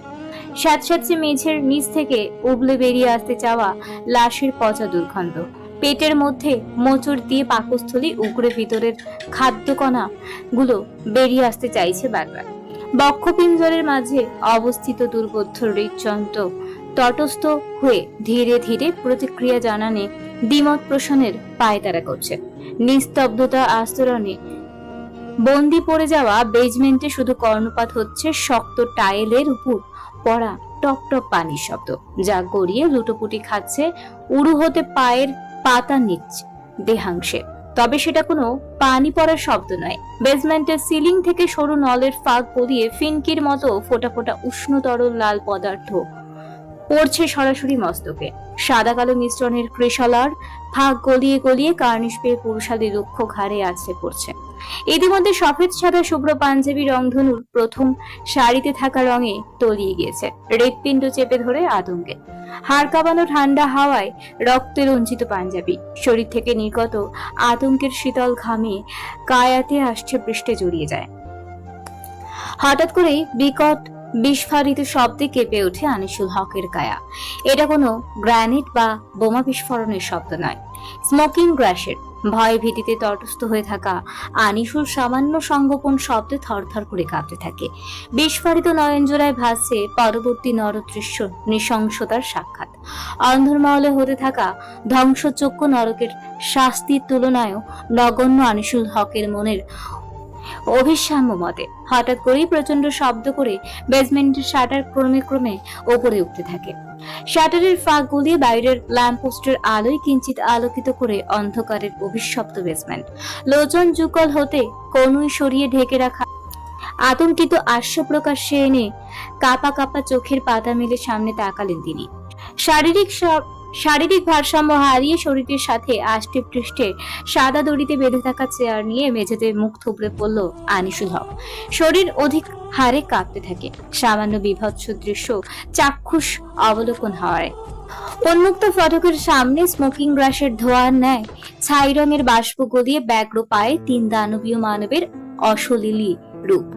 A: স্যাঁতস্যাঁতে মেঝের নিচ থেকে উবলে বেরিয়ে আসতে চাওয়া লাশের পচা দুর্গন্ধ। পেটের মধ্যে মোচড় দিয়ে পাকস্থলী উগড়ে ভিতরের খাদ্যকণা গুলো বেরিয়ে আসতে চাইছে বারবার। বক্ষপিঞ্জরের মাঝে অবস্থিত দুর্বোধ্য হৃদযন্ত্র তটস্থ হয়ে ধীরে ধীরে প্রতিক্রিয়া জানানে দ্বিমত পোষণের পায়তারা করছে। নিস্তব্ধতা আস্তরণে বন্দি পড়ে যাওয়া বেজমেন্টে শুধু কর্ণপাত হচ্ছে শক্ত টাইলের উপর পড়া টপ টপ পানির শব্দ, যা গড়িয়ে লুটোপুটি খাচ্ছে উড়ু হতে পায়ের পাতা নিচ দেহাংশে। তবে সেটা কোনো পানি পড়ার শব্দ নয়। বেসমেন্টের সিলিং থেকে সরু নলের ফাঁক গলিয়ে ফিনকির মতো ফোটা ফোটা উষ্ণ তরল লাল পদার্থ পড়ছে সরাসরি মস্তকে। সাদা কালো মিশ্রণের ক্রিশলার ফাঁক গলিয়ে গলিয়ে কার্নিশ পেয়ে পুরুষালী রুক্ষ ঘাড়ে আছড়ে পড়ছে। ইতিমধ্যে সফেদ সাদা শুভ্র পাঞ্জাবি রংধনুর প্রথম সারিতে থাকা রঙে তলিয়ে গিয়েছে। হৃৎপিণ্ড চেপে ধরে আতঙ্কে। হাড় কাঁপানো ঠান্ডা হাওয়ায় রক্তে রঞ্জিত পাঞ্জাবি শরীর থেকে নির্গত আতঙ্কের শীতল ঘামে কায়াতে আসছে পৃষ্ঠে জড়িয়ে যায়। হঠাৎ করেই বিকট বিস্ফারিত শব্দে কেঁপে ওঠে আনিসুল হকের কায়া। এটা কোনো গ্রানেড বা বোমা বিস্ফোরণের শব্দ নয়, স্মোকিং গ্যাসের। ভয় ভীতিতে তটস্থ হয়ে থাকা আনিসুল সামান্য সংগোপন শব্দে থরথর করে কাঁপতে থাকে। বিস্ফারিত নয়নজোড়ায় ভাসছে পরবর্তী নরদৃশ্য নৃশংসতার সাক্ষাৎ। অন্ধরমহলে হতে থাকা ধ্বংসযোগ্য নরকের শাস্তির তুলনায়ও নগণ্য আনিসুল হকের মনের অভিসাম্য মতে হঠাৎ করেই প্রচন্ড শব্দ করে বেসমেন্টের শাটার ক্রমে ক্রমে ওপরে উঠতে থাকে। শাটারের ফাঁক গলিয়ে বাইরের ল্যাম্পপোস্টের আলোয় কিঞ্চিত আলোকিত করে অন্ধকারের অভিশপ্ত বেসমেন্ট। লোচন যুগল হতে কনুই সরিয়ে ঢেকে রাখা আতঙ্কিত আশ্বপ্রকাশ্যে এনে কাপা কাপা চোখের পাতা মেলে সামনে তাকালেন তিনি। শারীরিক ভারসাম্য হারিয়ে শরীরের সাথে আষ্টে পৃষ্ঠে সাদা দড়িতে বেঁধে থাকা চেয়ার নিয়ে মেঝেতে মুখ থুবড়ে পড়ল আনিসুল হক। শরীর অধিক হারে কাঁপতে থাকে। সামান্য বিভৎস দৃশ্য চাক্ষুষ অবলোকন হয়। উন্মুক্ত ফটকের সামনে স্মোকিং গ্রাসের ধোঁয়ার ন্যায় ছাই রঙের বাষ্প গলিয়ে ব্যগ্র পায়ে 3 দানবীয় মানবের অশলীলী রূপ।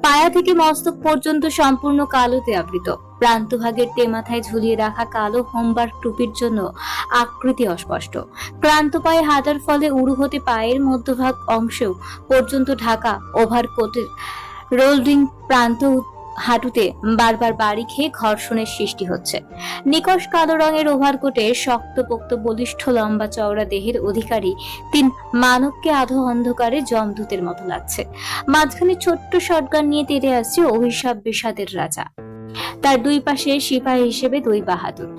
A: পায়া থেকে মস্তক পর্যন্ত সম্পূর্ণ কালোতে আবৃত। প্রান্তভাগের মাথায় ঝুলিয়ে রাখা কালো হোমবার টুপির জন্য আকৃতি অস্পষ্ট। ক্লান্ত পায়ে হাঁটার ফলে উড়ু হতে পায়ের মধ্যভাগ অংশেও পর্যন্ত ঢাকা ওভারকোটের রোল্ডিং প্রান্ত হাঁটুতে বারবার বাড়ি খেয়ে ঘর্ষণের সৃষ্টি হচ্ছে। নিকশ কালো রঙের ওভারকোটে শক্তপোক্ত বলিষ্ঠ লম্বা চওড়া দেহের অধিকারী 3 মানবকে আধো অন্ধকারে যমদূতের মতো লাগছে। মাঝখানে ছোট্ট শটগান নিয়ে তেড়ে আসছে অভিশাপ বিষাদের রাজা। তার 2 পাশে সিপাহী হিসেবে 2 বাহাদুর,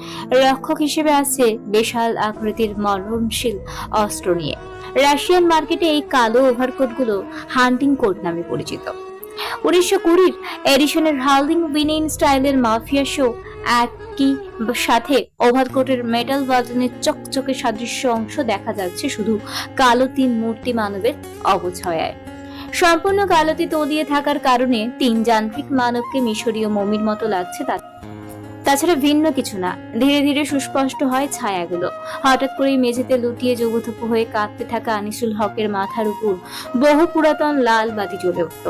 A: রক্ষক হিসেবে আছে বিশাল আকৃতির মরণশীল অস্ত্র নিয়ে। রাশিয়ান মার্কেটে এই কালো ওভারকোটগুলো হান্টিং কোট নামে পরিচিত। 1920 এডিশনের হার্লিং উইনিং স্টাইলের মাফিয়া শো একই সাথে ওভারকোটের মেটাল বাটনের চকচকে সাদৃশ্য অংশ দেখা যাচ্ছে শুধু কালো 3 মূর্তি মানবের অবছয়ায়। সম্পূর্ণ কালোতে তলিয়ে থাকার কারণে 3 যান্ত্রিক মানবকে মিশরীয় মমির মতো লাগছে। তাছাড়া ভিন্ন কিছু না। ধীরে ধীরে সুস্পষ্ট হয় ছায়াগুলো। হঠাৎ করে মেঝেতে লুটিয়ে জগথপু হয়ে কাঁদতে থাকা আনিসুল হকের মাথার উপর বহু পুরাতন লাল বাতি জ্বলে উঠল।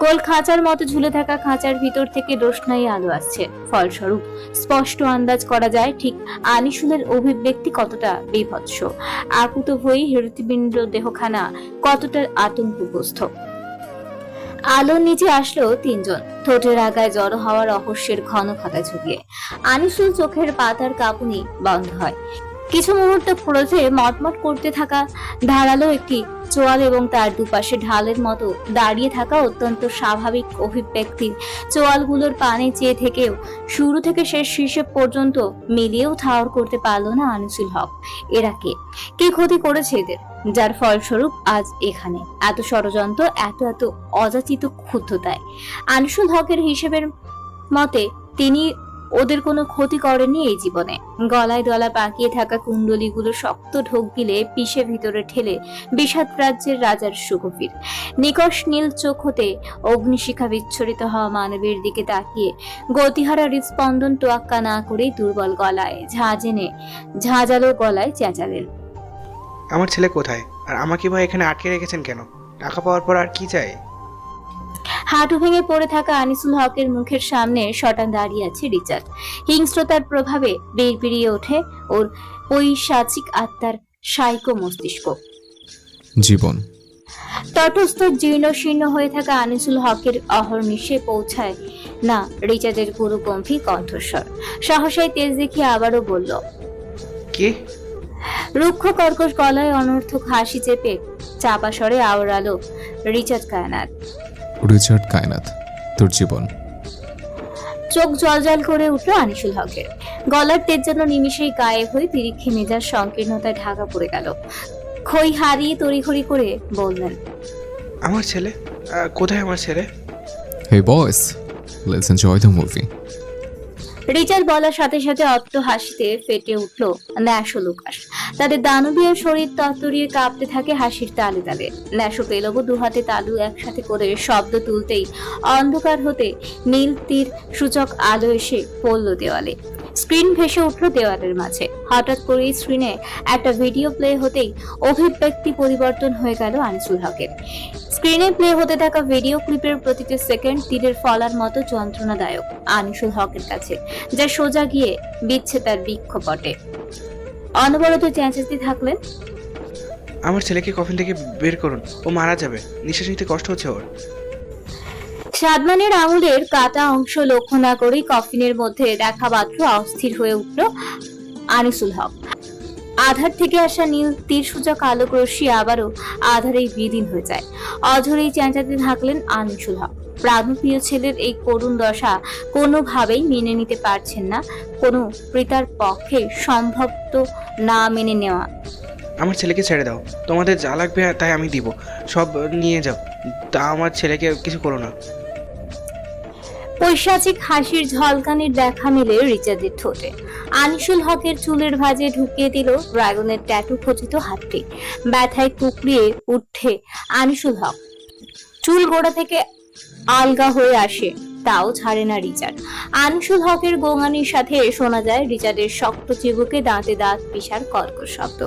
A: গোল খাঁচার মতো ঝুলে থাকা খাঁচার ভিতর থেকে রোশনাই আলো আসছে। ফলস্বরূপ স্পষ্ট আন্দাজ করা যায় ঠিক আনিসুলের অভিব্যক্তি কতটা বিভৎস, আকুতভয়ী হৃৎপিণ্ড দেহখানা কতটা আতঙ্কগ্রস্ত। আলোর নিচে আসলো 3 জন। ঠোঁটের আগায় জড়ো হওয়া রহস্যের ঘন খাতা ঝুলিয়ে আনিসুল চোখের পাতার কাঁপুনি বন্ধ হয়। কিছু মুহূর্ত ক্রোধে মটমট করতে থাকা ধারালো একটি চোয়াল এবং তার দুপাশে ঢালের মতো দাঁড়িয়ে থাকা অত্যন্ত স্বাভাবিক অভিব্যক্তির চোয়ালগুলোর পানে চেয়ে থেকেও শুরু থেকে শেষ হিসেব পর্যন্ত মিলিয়েও ঠাওর করতে পারল না আনিসুল হক। এরা কে ক্ষতি করেছে এদের, যার ফলস্বরূপ আজ এখানে এত ষড়যন্ত্র, এত অযাচিত ক্ষুব্ধতায়। আনিসুল হকের হিসেবের মতে তিনি ওদের কোনো ক্ষতি করেনি এই জীবনে। গলায় দলা পাকিয়ে থাকা কুণ্ডলীগুলো শক্ত ঢোক গিলে পিষে ভিতরে ঠেলে বিষাদ রাজ্যের রাজার সুগভীর নিকষ নীল চোখ হতে অগ্নিশিখা বিচ্ছরিত হওয়া মানবের দিকে তাকিয়ে গতিহারা হৃৎস্পন্দন তোয়াক্কা না করেই দুর্বল গলায় ঝাঁঝালো গলায় চেঁচালেন,
J: আমার ছেলে কোথায়? আর আমাকে ভাই এখানে আটকে রেখেছেন কেন? টাকা পাওয়ার পর আর কি চাই?
A: হাঁটু ভেঙে পড়ে থাকা আনিসুল হকের মুখের সামনে শটান দাঁড়িয়ে আছে রিচার্ড। হিংস্রতার প্রভাবে বিড়বিড়িয়ে ওঠে ওর পৈশাচিক আত্মার সাইকো মস্তিষ্ক।
E: জীবন
A: তটস্থ জীর্ণ শীর্ণ হয়ে থাকা আনিসুল হকের অহর্নিশে পৌঁছায় না রিচার্ডের পুরো গম্ভীর কণ্ঠস্বর। সহসাই তেজ দেখিয়ে আবারও বলল,
J: কে?
A: রুক্ষ কর্কশ গলায় অনর্থক হাসি চেপে চাপা স্বরে আওড়ালো রিচার্ড কায়নাত।
E: রিচার্ড কায়নাত, তোর জীবন।
A: চোখ জলজল করে উঠল আনিসুল হকের। গলার তেজ যেন নিমিষেই গায়ে হয়ে তিরিক্ষে মেজাজ সংকীর্ণতায় ঢাকা পড়ে গেল। খই হারিয়ে তড়িঘড়ি করে বললেন,
J: আমার ছেলে কোথায়? আমার ছেলে?
E: হে বয়েস, let's enjoy the movie.
A: Richard বলার সাথে সাথে অট্ট হাসিতে ফেটে উঠল ন্যাশো লুকাস। তাদের দানবীয় শরীর তত্তরিয়ে কাঁপতে থাকে হাসির তালে তালে। ন্যাশো পেলব 2 হাতে তালু একসাথে করে শব্দ তুলতেই অন্ধকার হতে নীল তীর সূচক আলো এসে পড়ল দেওয়ালে। স্ক্রিন ভেসে উঠল দেওয়ালের মাঝে। হঠাৎ করেই স্ক্রিনে একটা ভিডিও প্লে হতেই অভিব্যক্তি পরিবর্তন হয়ে গেল আনিসুল হকের। স্ক্রিনে প্লে হতে থাকা ভিডিও ক্লিপের প্রতিটি সেকেন্ড তীরের ফলার মতো যন্ত্রণাদায়ক আনিসুল হকের কাছে, যা সোজা গিয়ে বিচ্ছে তার বৃক্ষপটে। অনবরত চেঁচাতে থাকলেন,
J: আমার ছেলেকে কফিন থেকে বের করুন, ও মারা যাবে, নিঃশ্বাস নিতে কষ্ট হচ্ছে ওর।
A: সাদমানের আঙুলের কাটা অংশ লক্ষ্য না করেই কফিনের মধ্যে দেখা মাত্র অস্থির হয়ে উঠল আনিসুল হক। আধার থেকে আসা নীল তীর সূচক আলোক রশ্মি আবারও আধারেই বিলীন হয়ে যায়। অঝরেই চেঁচাতে থাকলেন আনিসুল হক। প্রাণপ্রিয় ছেলের এই করুণ দশা কোনোভাবেই মেনে নিতে পারছেন না কোনো পিতার পক্ষে সম্ভব তো না মেনে নেওয়া।
J: আমার ছেলেকে ছেড়ে দাও, তোমাদের যা লাগবে তাই আমি দিব, সব নিয়ে যাও, তা আমার ছেলেকে কিছু করো না।
A: পৈশাচিক হাসির ঝলকানির দেখা মিলে রিচার্ডের ঠোঁটে। আনিসুল হকের চুলের ভাঁজে ঢুকিয়ে দিল ড্রাগনের ট্যাটু খচিত হাতটি। ব্যথায় কুকড়িয়ে উঠে আনিসুল হক। চুল গোড়া থেকে আলগা হয়ে আসে, তাও ছাড়ে না রিচার্ড। আনিসুল হকের গোঙানির সাথে শোনা যায় রিচার্ডের শক্ত চিবুকে দাঁতে দাঁত পিষার কর্কশ শব্দ।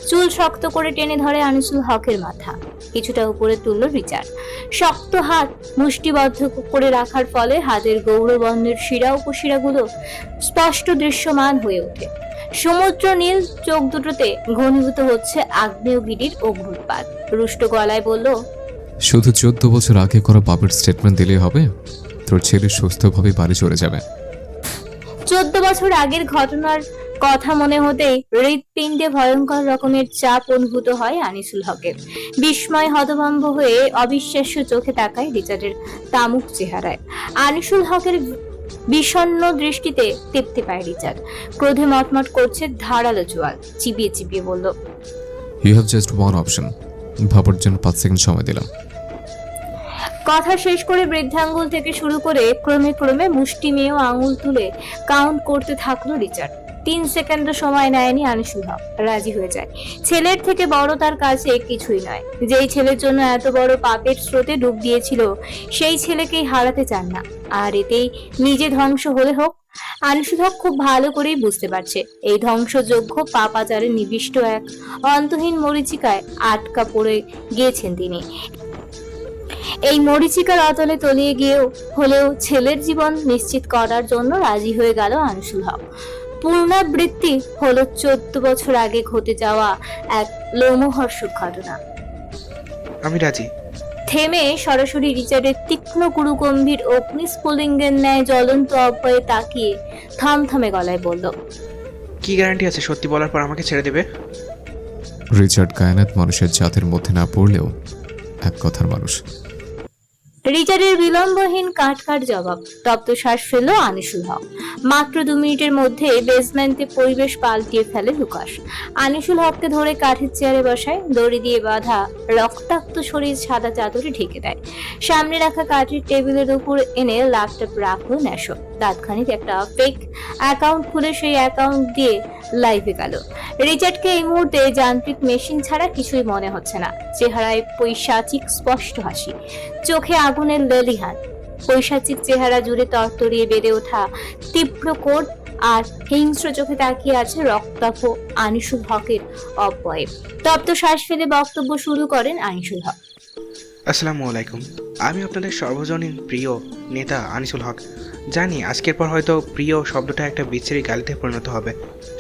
A: চুল শক্ত করে টেনে ধরে আনিসুল হকের মাথা, কিছুটা উপরে তুলল রিচার্ড। শক্ত হাত মুষ্টিবদ্ধ করে রাখার ফলে হাতের গৌরবর্ণের শিরা উপশিরাগুলো স্পষ্ট দৃশ্যমান হয়ে ওঠে। সমুদ্র নীল চোখ দুটোতে ঘনীভূত হচ্ছে আগ্নেয়গিরির অগ্নুৎপাত। রুষ্ট গলায় বলল,
E: শুধু 14 বছর আগে করা বাবার স্টেটমেন্ট দিলেই হবে? তোর ছেলে সুস্থভাবে বাড়ি চলে যাবে।
A: 14 বছর আগের ঘটনার কথা মনে হতেই হৃৎপিণ্ডে ভয়ঙ্কর রকমের চাপ অনুভূত হয় আনিসুল হকের। বিস্ময় হতভম্ব হয়ে অবিশ্বাস্য চোখে তাকায় রিচার্ডের তামুক চেহারায়। আনিসুল হকের বিষণ্ণ দৃষ্টিতে তৃপ্তি পায় রিচার্ড। ক্রোধে মটমট করছে ধারালো চোয়াল, চিবিয়ে চিবিয়ে বলল,
E: you have just one option. ভাবার জন্য 5 সেকেন্ড সময় দিলাম।
A: কথা শেষ করে বৃদ্ধাঙ্গুল থেকে শুরু করে ক্রমে ক্রমে মুষ্টিমেয় আঙুল তুলে কাউন্ট করতে থাকলো রিচার্ড। 3 সেকেন্ডও সময় নেয়নি আনিসুল হক, রাজি হয়ে যায়। ছেলের থেকে বড় তার কাছে কিছুই নয়। যেই ছেলের জন্য এত বড় পাপের স্রোতে ডুব দিয়েছিল, সেই ছেলেকেই হারাতে চান না, আর এতেই নিজে ধ্বংস হলে হোক। আনিসুল হক খুব ভালো করেই বুঝতে পারছে এই ধ্বংসযোগ্য পাপাচারে নিবিষ্ট এক অন্তহীন মরিচিকায় আটকা পড়ে গিয়েছেন তিনি। এই মরিচিকার অতলে তলিয়ে গিয়েও হলেও ছেলের জীবন নিশ্চিত করার জন্য রাজি হয়ে গেল আনিসুল হক। পুনরাবৃত্তি হলো 14 বছর আগে ঘটে যাওয়া এক লোমহর্ষক ঘটনা।
J: আমি রাজি।
A: থেমে সরাসরি রিচার্ডের তীক্ষ্ণ গুরুগম্ভীর অগ্নিস্ফুলিঙ্গের ন্যায় জ্বলন্ত অব্যয়ে তাকিয়ে থমথমে গলায় বলল,
J: কি গ্যারান্টি আছে সত্যি বলার পর আমাকে ছেড়ে দেবে?
E: রিচার্ড কায়নাত মানুষের জাতের মধ্যে না পড়লেও এক কথার মানুষ।
A: রিচার্ডের বিলম্বহীন কাট জবাব। তপ্ত শ্বাস ফেলল আনিসুল হক। মাত্র 2 মিনিটের মধ্যে বেসমেন্টে পরিবেশ পাল্টিয়ে ফেলে লুকাস। আনিসুল হককে ধরে কাঠের চেয়ারে বসায়, দড়ি দিয়ে বাঁধা রক্তাক্ত শরীর সাদা চাদরে ঢেকে দেয়। সামনে রাখা কাঠের টেবিলের উপর এনে ল্যাপটপ রাখলো নেশো। তাৎক্ষণিক একটা ফেক অ্যাকাউন্ট খুলে সেই অ্যাকাউন্ট দিয়ে লাইভে গেল। রিচার্ডকে এই মুহূর্তে যান্ত্রিক মেশিন ছাড়া কিছুই মনে হচ্ছে না। চেহারায় পৈশাচিক স্পষ্ট হাসি, চোখে আগুনের লেলিহান। পৈশাচিক চেহারা জুড়ে তরতরিয়ে বেড়ে ওঠা তীব্র কোট আর হিংস্র চোখে তাকিয়ে আছে রক্তাভ আনিসুল হকের অব্যয়ে। তপ্ত শ্বাস ফেলে বক্তব্য শুরু করেন আনিসুল হক।
J: আসসালামু আলাইকুম। আমি আপনাদের সর্বজনীন প্রিয় নেতা আনিসুল হক। জানি আজকের পর হয়তো প্রিয় শব্দটা একটা বিচ্ছিরি গালিতে পরিণত হবে।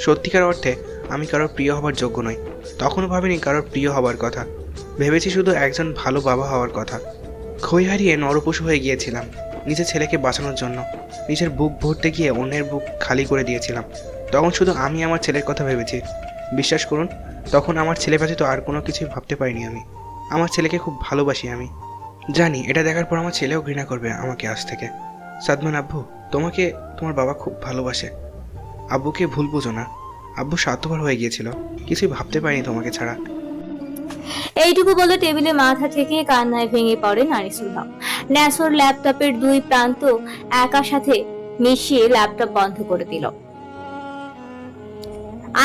J: সত্যিকার অর্থে আমি কারোর প্রিয় হবার যোগ্য নই। তখনও ভাবিনি কারোর প্রিয় হবার কথা। ভেবেছি শুধু একজন ভালো বাবা হওয়ার কথা। খই হারিয়ে নরপশু হয়ে গিয়েছিলাম নিজের ছেলেকে বাঁচানোর জন্য। নিজের বুক ভরতে গিয়ে অন্যের বুক খালি করে দিয়েছিলাম। তখন শুধু আমি আমার ছেলের কথা ভেবেছি। বিশ্বাস করুন, তখন আমার ছেলে ব্যতীত আর কোনো কিছুই ভাবতে পারিনি আমি। আমার ছেলেকে খুব ভালোবাসি আমি। জানি এটা দেখার পর আমার ছেলেও ঘৃণা করবে আমাকে আজ থেকে। সাদমান আব্বু, তোমাকে তোমার বাবা খুব ভালোবাসে। আব্বুকে ভুল বুঝো না। আব্বু স্বার্থপর হয়ে গিয়েছিল, কিছুই ভাবতে পারিনি তোমাকে ছাড়া।
A: এইটুকু বলে টেবিলে মাথা থেকে কান্নায় ভেঙে পড়েন আনিসুল হক। ন্যাসর ল্যাপটপের 2 প্রান্ত একা সাথে মিশিয়ে ল্যাপটপ বন্ধ করে দিল।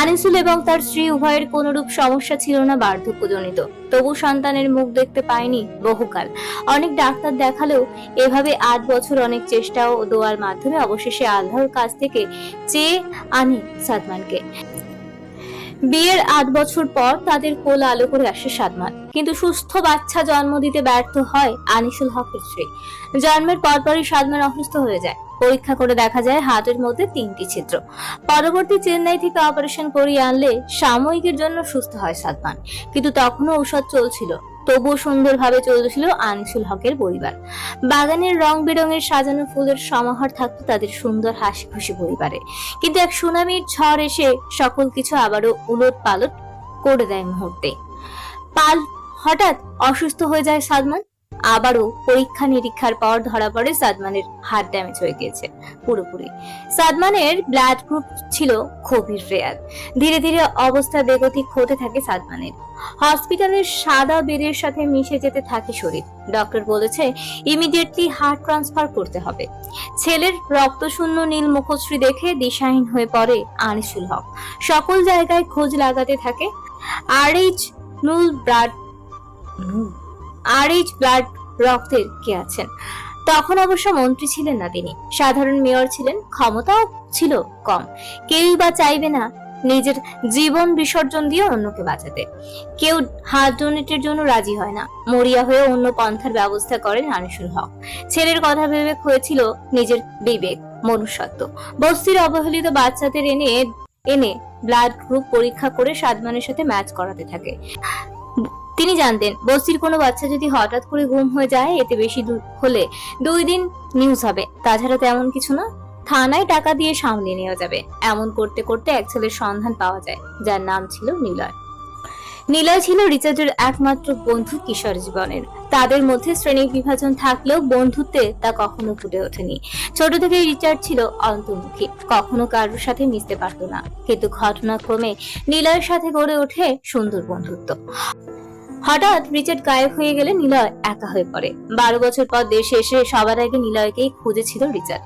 A: আনিসুল এবং তার স্ত্রী উভয়ের কোনরূপ সমস্যা ছিল না বার্ধক্যজনিত। তবু সন্তানের মুখ দেখতে পায়নি বহুকাল। অনেক ডাক্তার দেখালেও এভাবে 8 বছর অনেক চেষ্টা ও দোয়ার মাধ্যমে অবশেষে আল্লাহর কাছ থেকে চেয়ে আনে সাদমানকে। বিয়ের 8 বছর পর তাদের কোল আলো করে আসে সাদমান। কিন্তু সুস্থ বাচ্চা জন্ম দিতে ব্যর্থ হয় আনিসুল হকের স্ত্রী। জন্মের পরপরই সাদমান অসুস্থ হয়ে যায়। পরীক্ষা করে দেখা যায় হার্টের মধ্যে 3টি ছিদ্র। পরবর্তী চেন্নাই থেকে অপারেশন করিয়ে আনলে সাময়িকের জন্য সুস্থ হয় সাদমান, কিন্তু তখনও ঔষধ চলছিল। তবুও সুন্দরভাবে চলছিল আনিসুল হকের পরিবার। বাগানের রং বেরঙের সাজানো ফুলের সমাহার থাকতো তাদের সুন্দর হাসি খুশি পরিবারে। কিন্তু এক সুনামির ঝড় এসে সকল কিছু আবারও উলট পালট করে দেয় মুহূর্তে। হঠাৎ অসুস্থ হয়ে যায় সাদমান। আবারও পরীক্ষা নিরীক্ষার পর ধরা পড়ে সাদমানের হার্ট ড্যামেজ হয়ে গিয়েছে পুরোপুরি। সাদমানের ব্লাড গ্রুপ ছিল খুবই রেয়ার। ধীরে ধীরে অবস্থা বেগতিক হতে থাকে সাদমানের। হসপিটালের সাদা বেডের সাথে মিশে যেতে থাকে শরীর। ডক্টর বলেছে ইমিডিয়েটলি হার্ট ট্রান্সফার করতে হবে। ছেলের রক্তশূন্য নীল মুখশ্রী দেখে দিশাহীন হয়ে পড়ে আনিসুল হক। সকল জায়গায় খোঁজ লাগাতে থাকে আরএইচ ব্লাড রক্তের কে আছেন। তখন অবশ্য মন্ত্রী ছিলেন না, তিনি সাধারণ মেয়র ছিলেন, ক্ষমতাও ছিল কম। কেউই বা চাইবে না নিজের জীবন বিসর্জন দিয়ে অন্যকে বাঁচাতে। কেউ হার্ট ডোনেটের জন্য রাজি হয় না। মরিয়া হয়ে অন্য পন্থার ব্যবস্থা করেন আনিসুল হক। ছেলের কথা ভেবে হয়েছিল নিজের বিবেক, মনুষ্যত্ব। বস্তির অবহেলিত বাচ্চাদের এনে ব্লাড গ্রুপ পরীক্ষা করে সাদমানের সাথে ম্যাচ করাতে থাকে। তিনি জানতেন বস্তির কোনো বাচ্চা যদি হঠাৎ করে গুম হয়ে যায়, এতে বেশি হলে 2 দিন নিউজ হবে। তাছাড়া তেমন কিছু না, থানায় টাকা দিয়ে সামলে নেওয়া যাবে। এমন করতে করতে এক ছেলের সন্ধান পাওয়া যায়, যার নাম ছিল নিলয়। নিলয় ছিল রিচার্ডের একমাত্র বন্ধু কিশোর জীবনের। তাদের মধ্যে শ্রেণী বিভাজন থাকলেও বন্ধুত্বে তা কখনো ফুটে ওঠেনি। ছোট থেকে রিচার্ড ছিল অন্তর্মুখী, কখনো কারোর সাথে মিশতে পারত না। কিন্তু ঘটনাক্রমে নিলয়ের সাথে গড়ে ওঠে সুন্দর বন্ধুত্ব। হঠাৎ রিচার্ড গায়েব হয়ে গেলে নিলয় একা হয়ে পড়ে। 12 বছর পর দেশে এসে সবার আগে নিলয়কেই খুঁজেছিল রিচার্ড।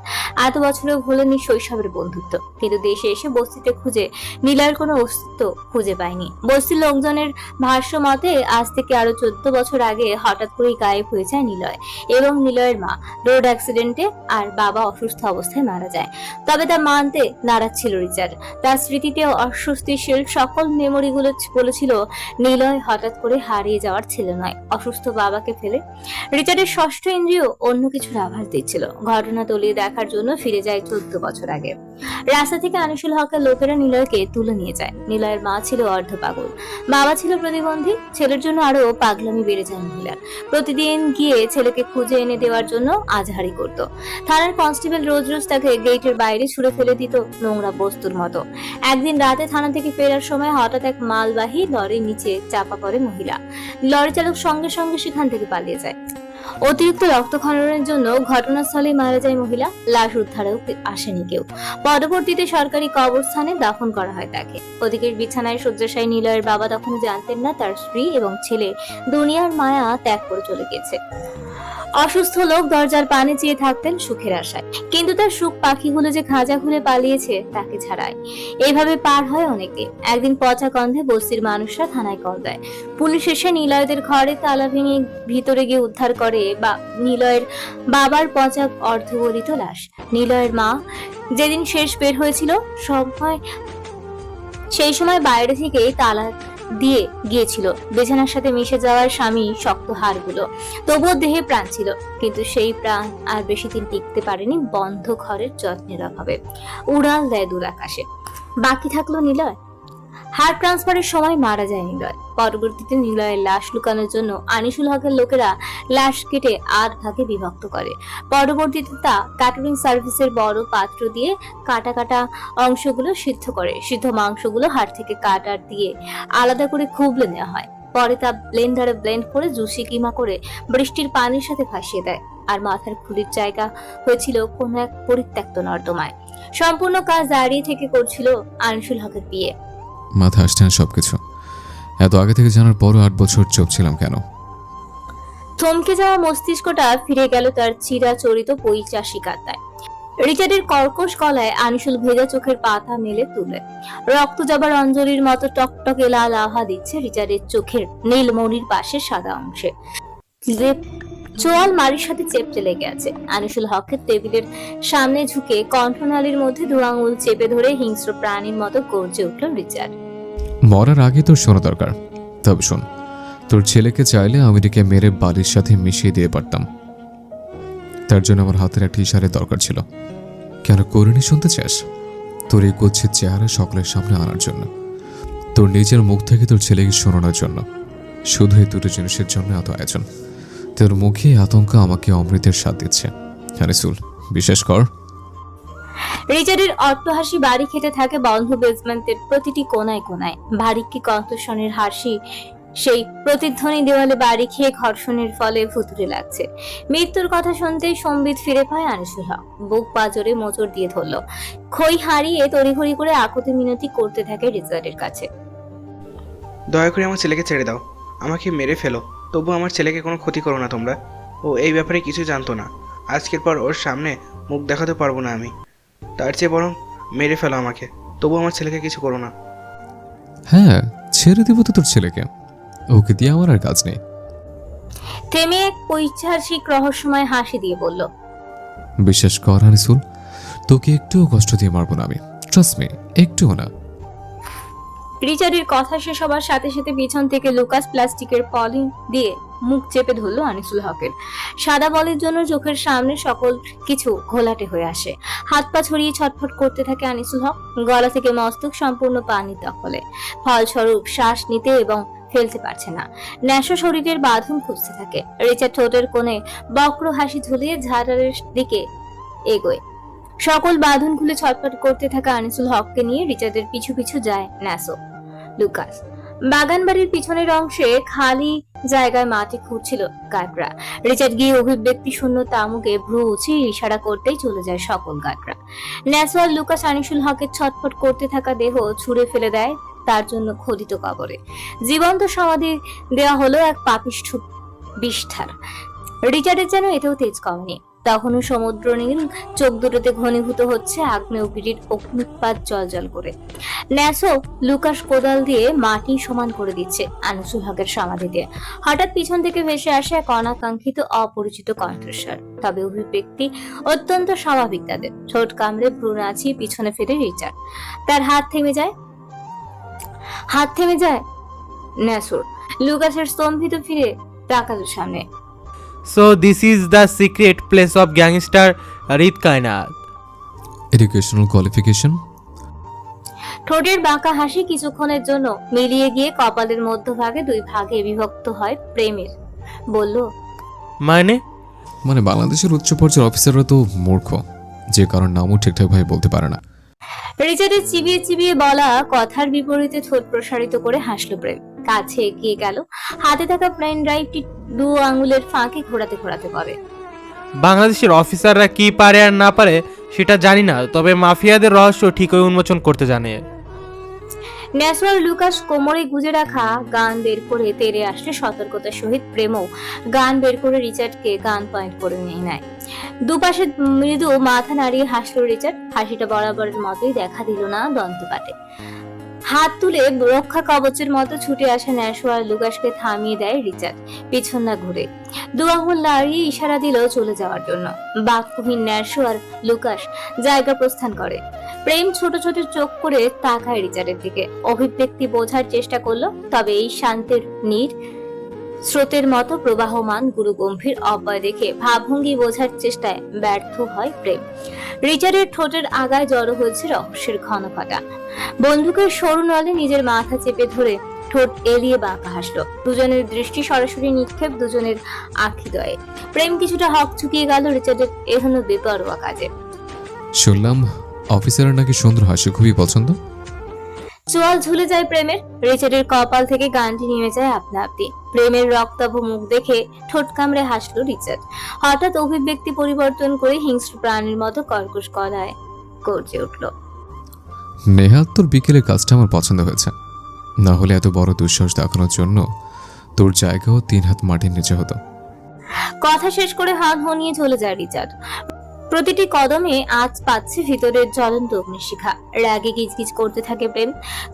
A: এত বছরেও ভুলেনি শৈশবের বন্ধুত্ব। কিন্তু দেশে এসে বস্তিতে খুঁজে নিলয়ের কোনো অস্তিত্ব খুঁজে পায়নি। বস্তির লোকজনের ভাষ্য মতে আজ থেকে আরো 14 বছর আগে হঠাৎ করেই গায়েব হয়ে যায় নিলয় এবং নিলয়ের মা রোড অ্যাক্সিডেন্টে আর বাবা অসুস্থ অবস্থায় মারা যায়। তবে তা মানতে নারাজ ছিল রিচার্ড। তার স্মৃতিতে অস্বস্তিশীল সকল মেমোরিগুলো বলেছিল নিলয় হঠাৎ করে হারিয়ে যাওয়ার ছিল নয়, অসুস্থ বাবাকে ফেলে। রিচার্ডের ষষ্ঠ ইন্দ্রিয় অন্য কিছুর আভাস দিচ্ছিল। ঘটনা তলিয়ে দেখার জন্য ফিরে যায় 14 বছর আগে। রাস্তা থেকে আনিসুল হকের লোকেরা নিলয়কে তুলে নিয়ে যায়। নিলয়ের মা ছিল অর্ধ পাগল, বাবা ছিল প্রতিবন্ধী। ছেলের জন্য আরো পাগলামি বেড়ে যায় মহিলার। প্রতিদিন গিয়ে ছেলেকে খুঁজে এনে দেওয়ার জন্য আজহারি করত। থানার কনস্টেবল রোজ রোজ তাকে গেটের বাইরে ছুঁড়ে ফেলে দিত নোংরা বস্তুর মতো। একদিন রাতে থানা থেকে ফেরার সময় হঠাৎ এক মালবাহী লরির নিচে চাপা পড়ে মহিলা। লরি চালক সঙ্গে সঙ্গে সেখান থেকে পালিয়ে যায়। অতিরিক্ত রক্তক্ষরণের জন্য ঘটনাস্থলে মারা যায় মহিলা। লাশ উদ্ধারেও আসেনি কেউ। পরবর্তীতে সরকারি কবরস্থানে দাফন করা হয় তাকে। ওদিকে বিছানায় শয্যাশায়ী নিলয়ের বাবা তখনও জানতেন না তার স্ত্রী এবং ছেলে দুনিয়ার মায়া ত্যাগ করে চলে গেছে। অসুস্থ লোক দরজার পানে চেয়ে থাকতেন সুখের আশায়, কিন্তু তার সুখ পাখিগুলো যে খাঁচা খুলে পালিয়েছে তাকে ছাড়ায়। এইভাবে পার হয় অনেকে। একদিন পচা গন্ধে বস্তির মানুষরা থানায় কল দেয়। পুলিশ এসে নিলয়দের ঘরে তালা ভেঙে ভিতরে গিয়ে উদ্ধার করে নিলয়ের বাবার পচা অর্ধগলিত লাশ। নিলয়ের মা যেদিন শেষ বের হয়েছিল সেই সময় বাইরে থেকে তালা দিয়ে গিয়েছিল বিছানার সাথে মিশে যাওয়ার স্বামী শক্ত হাড়গুলো। তবুও দেহে প্রাণ ছিল, কিন্তু সেই প্রাণ আর বেশি দিন টিকতে পারেনি বন্ধ ঘরের যত্নের অভাবে। উড়াল দেয় দূর আকাশে। বাকি থাকলো নিলয়। হার্ট ট্রান্সফারের সময় মারা যায় নিলয়। পরবর্তীতে নিলয়ের লাশ লুকানোর জন্য আনিসুল হকের লোকেরা লাশ কেটে 8 ভাগে বিভক্ত করে। পরবর্তীতে তা ক্যাটারিং সার্ভিসের বড় পাত্র দিয়ে কাটা কাটা অংশগুলো সিদ্ধ করে। সিদ্ধ মাংসগুলো হাড় থেকে কাটার দিয়ে আলাদা করে খুবলে নেওয়া হয়। পরে তা ব্লেন্ডারে ব্লেন্ড করে জুসি কিমা করে বৃষ্টির পানির সাথে ভাসিয়ে দেয়। আর মাথার খুলির জায়গা হয়েছিল কোন এক পরিত্যক্ত নর্দমায়। সম্পূর্ণ কাজ দাঁড়িয়ে থেকে করছিল আনিসুল হকের বিয়ে।
E: মাথা আসছে না সবকিছু। এত আগে থেকে জানার পরও 8 বছর চুপ ছিলাম কেন?
A: থমকে যাওয়া মস্তিষ্কটা ফিরে গেল তার চিরাচরিত পৈশাচিকতায়। রিচার্ডের কর্কশ গলায় আনিসুল ভেজা চোখের পাতা মেলে তুলে রক্ত যাবার অঞ্জলির মতো টকটকে লাল আভা দিচ্ছে রিচার্ডের চোখের নীলমণির পাশে সাদা অংশে। চোয়াল মারির সাথে চেপটে লেগে আছে। আনিসুল হকের টেবিলের সামনে ঝুঁকে কণ্ঠনালীর মধ্যে 2 আঙুল চেপে ধরে হিংস্র প্রাণীর মতো গর্জে উঠল রিচার্ড।
E: মরার আগে তোর শোনা দরকার। তবে শোন, তোর ছেলেকে চাইলে আমেরিকায় মেরে বালির সাথে মিশিয়ে দিয়ে পারতাম। তার জন্য আমার হাতের একটা ইশারে দরকার ছিল। কেন করিনি শুনতে চাস? তোর এই কুৎসিত চেহারা সকলের সামনে আনার জন্য, তোর নিজের মুখ থেকে তোর ছেলেকে শোনানোর জন্য। শুধু এই দুটো জিনিসের জন্য এত আয়োজন। তোর মুখে আতঙ্ক আমাকে অমৃতের স্বাদ দিচ্ছে। আনিসুল, বিশ্বাস কর।
A: রিচার্ডের অট্টহাসি বাড়ি খেতে থাকে বন্ধ বেসমেন্টের প্রতিটি কোনায় কোনায়। ভারিক্কি কণ্ঠস্বরের হাসি সেই প্রতিধ্বনি দেওয়ালে বাড়ি খেয়ে ঘর্ষণের ফলে ভুতুরে লাগছে। মৃত্যুর কথা শুনতেই সম্বিত ফিরে পায় আনিসুল হক। বুক পাজরে মোচড় দিয়ে ধরল। খই হারিয়ে তড়িঘড়ি করে আকুতি মিনতি করতে থাকে রিচার্ডের কাছে।
J: দয়া করে আমার ছেলেকে ছেড়ে দাও, আমাকে মেরে ফেলো, তবু আমার ছেলেকে কোনো ক্ষতি করো না তোমরা। ও এই ব্যাপারে কিছু জানতো না, আজকের পর ওর সামনে মুখ দেখাতে পারবো না আমি। তার চেয়ে বরং মেরে ফেলো আমাকে, তবু আমার ছেলেকে কিছু করো না।
E: হ্যাঁ, ছেড়ে দিব তো তোর ছেলেকে, ওকে দিয়ে আমার আর কাজ নেই।
A: থেমে এক পৈশাচিক রহস্যময় হাসি দিয়ে বলল,
E: বিশ্বাস কর আনিসুল, তোকে একটুও কষ্ট দিয়ে মারবো না আমি। ট্রাস্ট মি, একটুও না।
A: রিচার্ডের কথা শেষ হবার সাথে সাথে পিছন থেকে লুকাস প্লাস্টিকের পলি দিয়ে মুখ চেপে ধরলো আনিসুল হকের। সাদা বলের জন্য চোখের সামনে সকল কিছু ঘোলাটে হয়ে আসে। হাত পা ছড়িয়ে ছটফট করতে থাকে আনিসুল হক। গলা থেকে মস্তক সম্পূর্ণ পানি দখলে, ফলস্বরূপ শ্বাস নিতে এবং ফেলতে পারছে না। ন্যাশো শরীরের বাঁধন খুঁজতে থাকে। রিচার্ড ঠোঁটের কোণে বক্র হাসি ঝুলিয়ে ঝাড়ারের দিকে এগোয়। সকল বাঁধন খুলে ছটফট করতে থাকা আনিসুল হককে নিয়ে রিচার্ডের পিছু পিছু যায় ন্যাসো লুকাস। বাগান বাড়ির পিছনের অংশে খালি জায়গায় মাটি খুঁড়ছিল গার্ডরা। রিচার্ড গিয়ে অভিব্যক্তি শূন্য তামুকে ভ্রু উঁচিয়ে ইশারা করতেই চলে যায় সকল গার্ডরা। ন্যাসো আর লুকাস আনিসুল হকের ছটফট করতে থাকা দেহ ছুঁড়ে ফেলে দেয় তার জন্য খোদিত কবরে। জীবন্ত সমাধি দেওয়া হলো এক পাপিষ্ঠ বিষ্ঠার। রিচার্ডের যেন এতেও তেজ কমেনি। তখনও সমুদ্র নীল চোখ দুটোতে ঘনীভূত হচ্ছে আগ্নেয়গিরির অগ্নিপাত জল করে। ন্যাসো লুকাস কোদাল দিয়ে মাটি সমান করে দিচ্ছে আনিসুল হকের সমাধিতে। হঠাৎ পিছন থেকে ভেসে আসে এক অনাকাঙ্ক্ষিত অপরিচিত কণ্ঠস্বর। তবে অভিব্যক্তি অত্যন্ত স্বাভাবিক তাদের। ঠোঁট কামড়ে ভ্রু নাচিয়ে পিছনে ফিরে রিচার্ড। তার হাত থেমে যায় ন্যাসোর। লুকাসের স্তম্ভিত ফিরে তাকালো সামনে।
B: So this is the secret place of gangster Rit Kainat.
E: Educational qualification?
A: ঠোঁটের বাঁকা হাসি কিছুক্ষণের জন্য মিলিয়ে গিয়ে কপালের মধ্যভাগে দুই ভাগে বিভক্ত হয় প্রেমের। বলল,
E: মানে বাংলাদেশের উচ্চ পর্যায়ের অফিসাররা তো মূর্খ, যে কারণ নামও ঠিকঠাক ভাবে বলতে পারে না।
A: রিচার্ডের চিবিয়ে চিবিয়ে বলা কথার বিপরীতে ঠোঁট প্রসারিত করে হাসলো প্রেম। কাছে এগিয়ে গেল, হাতে থাকা পেন ড্রাইভটি দু আঙুলের ফাঁকে ঘোরাতে ঘোরাতে বলে,
B: বাংলাদেশের অফিসাররা কি পারে আর না পারে সেটা জানি না, তবে মাফিয়াদের রহস্য ঠিকই উন্মোচন করতে জানে।
A: ন্যাশনাল লুকাস কোমরে গুজে রাখা গান বের করে তেড়ে আসলে সতর্কতার সহিত প্রেমও গান বের করে রিচার্ডকে গান পয়েন্ট করে নিয়ে নেয়। দুপাশে মৃদু মাথা নাড়িয়ে হাসলো রিচার্ড। হাসিটা বরাবরের মতোই দেখা দিল না দন্তপাটে। হাত তুলে রক্ষা কবচের মতো ছুটে আসে ন্যাশো আর লুকাসকে থামিয়ে দেয় রিচার্ড পিছন না ঘুরে। দু আঙুল নাড়িয়ে ইশারা দিল চলে যাওয়ার জন্য। বাক্যহীন ন্যাশো আর লুকাস জায়গা প্রস্থান করে। প্রেম ছোট ছোট চোখ করে তাকায় রিচার্ডের দিকে। অভিব্যক্তি বোঝার চেষ্টা করলো, তবে এই শান্তের নীর স্রোতের মতো প্রবাহমান গুরু গম্ভীর অব্যয় দেখে ভাবভঙ্গি বোঝার চেষ্টায় ব্যর্থ হয় প্রেম। রিচার্ডের ঠোঁটের আগায় জড়ো হয়েছে রহস্যের ঘন ঘটা। বন্দুকের সরু নলে নিজের মাথা চেপে ধরে ঠোঁট এলিয়ে বাঁকা হাসলো। দুজনের দৃষ্টি সরাসরি নিক্ষেপ দুজনের আখিদয়ে। প্রেম কিছুটা হক চুকিয়ে গেল রিচার্ডের এখনো বেপরোয়া কাজে।
E: শুনলাম অফিসারের নাকি সুন্দর হাসি খুবই পছন্দ।
A: চোয়াল ঝুলে যায় প্রেমের। রিচার্ডের কপাল থেকে গানটি নেমে যায় আপনা আপনি। প্রেমের রক্তাভ মুখ দেখে ঠোঁট কামড়ে হাসলো রিচার্ড। হঠাৎ অভিব্যক্তি পরিবর্তন করে হিংস্র প্রাণীর মতো কর্কশ গলায় গর্জে উঠল,
E: নেহাত, তোর বিকেলের কাজটা আমার পছন্দ হয়েছে। না হলে এত বড় দুঃসাহস দেখানোর জন্য তোর জায়গাও 3 হাত মাটির নিচে হতো।
A: কথা শেষ করে হাত হনিয়ে চলে যায় রিচার্ড। প্রতিটি কদমে আজ পাচ্ছে ভিতরের জ্বলন্ত অগ্নিশিখা। রাগে গিজগিজ করতে থাকে প্রেম।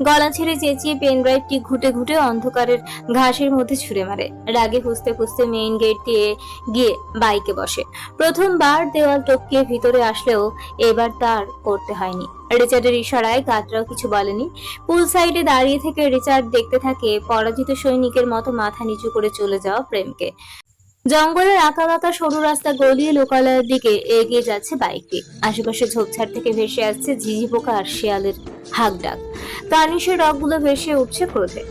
A: গলা ছেড়ে চেঁচিয়ে পেন ড্রাইভটি ঘুটে ঘুটে অন্ধকারের ঘাসের মধ্যে ছুঁড়ে মারে। রাগে ফুসতে ফুসতে মেইন গেট দিয়ে গিয়ে বাইকে বসে। প্রথমবার দেওয়াল টপকিয়ে ভিতরে আসলেও এবার তার করতে হয়নি। রিচার্ডের ইশারায় গাতরাও কিছু বলেনি। পুল সাইডে দাঁড়িয়ে থেকে রিচার্ড দেখতে থাকে পরাজিত সৈনিকের মতো মাথা নিচু করে চলে যাওয়া প্রেমকে। জঙ্গলের আঁকা বাঁকা সরু রাস্তা গলিয়ে লোকালয়ের দিকে এগিয়ে যাচ্ছে বাইকটি। আশেপাশে ঝোপঝাড় থেকে ভেসে আসছে ঝিঝি পোকা আর শিয়ালের হাঁক ডাক। কার্নিশের রগগুলো ভেসে উঠছে ক্রোধে।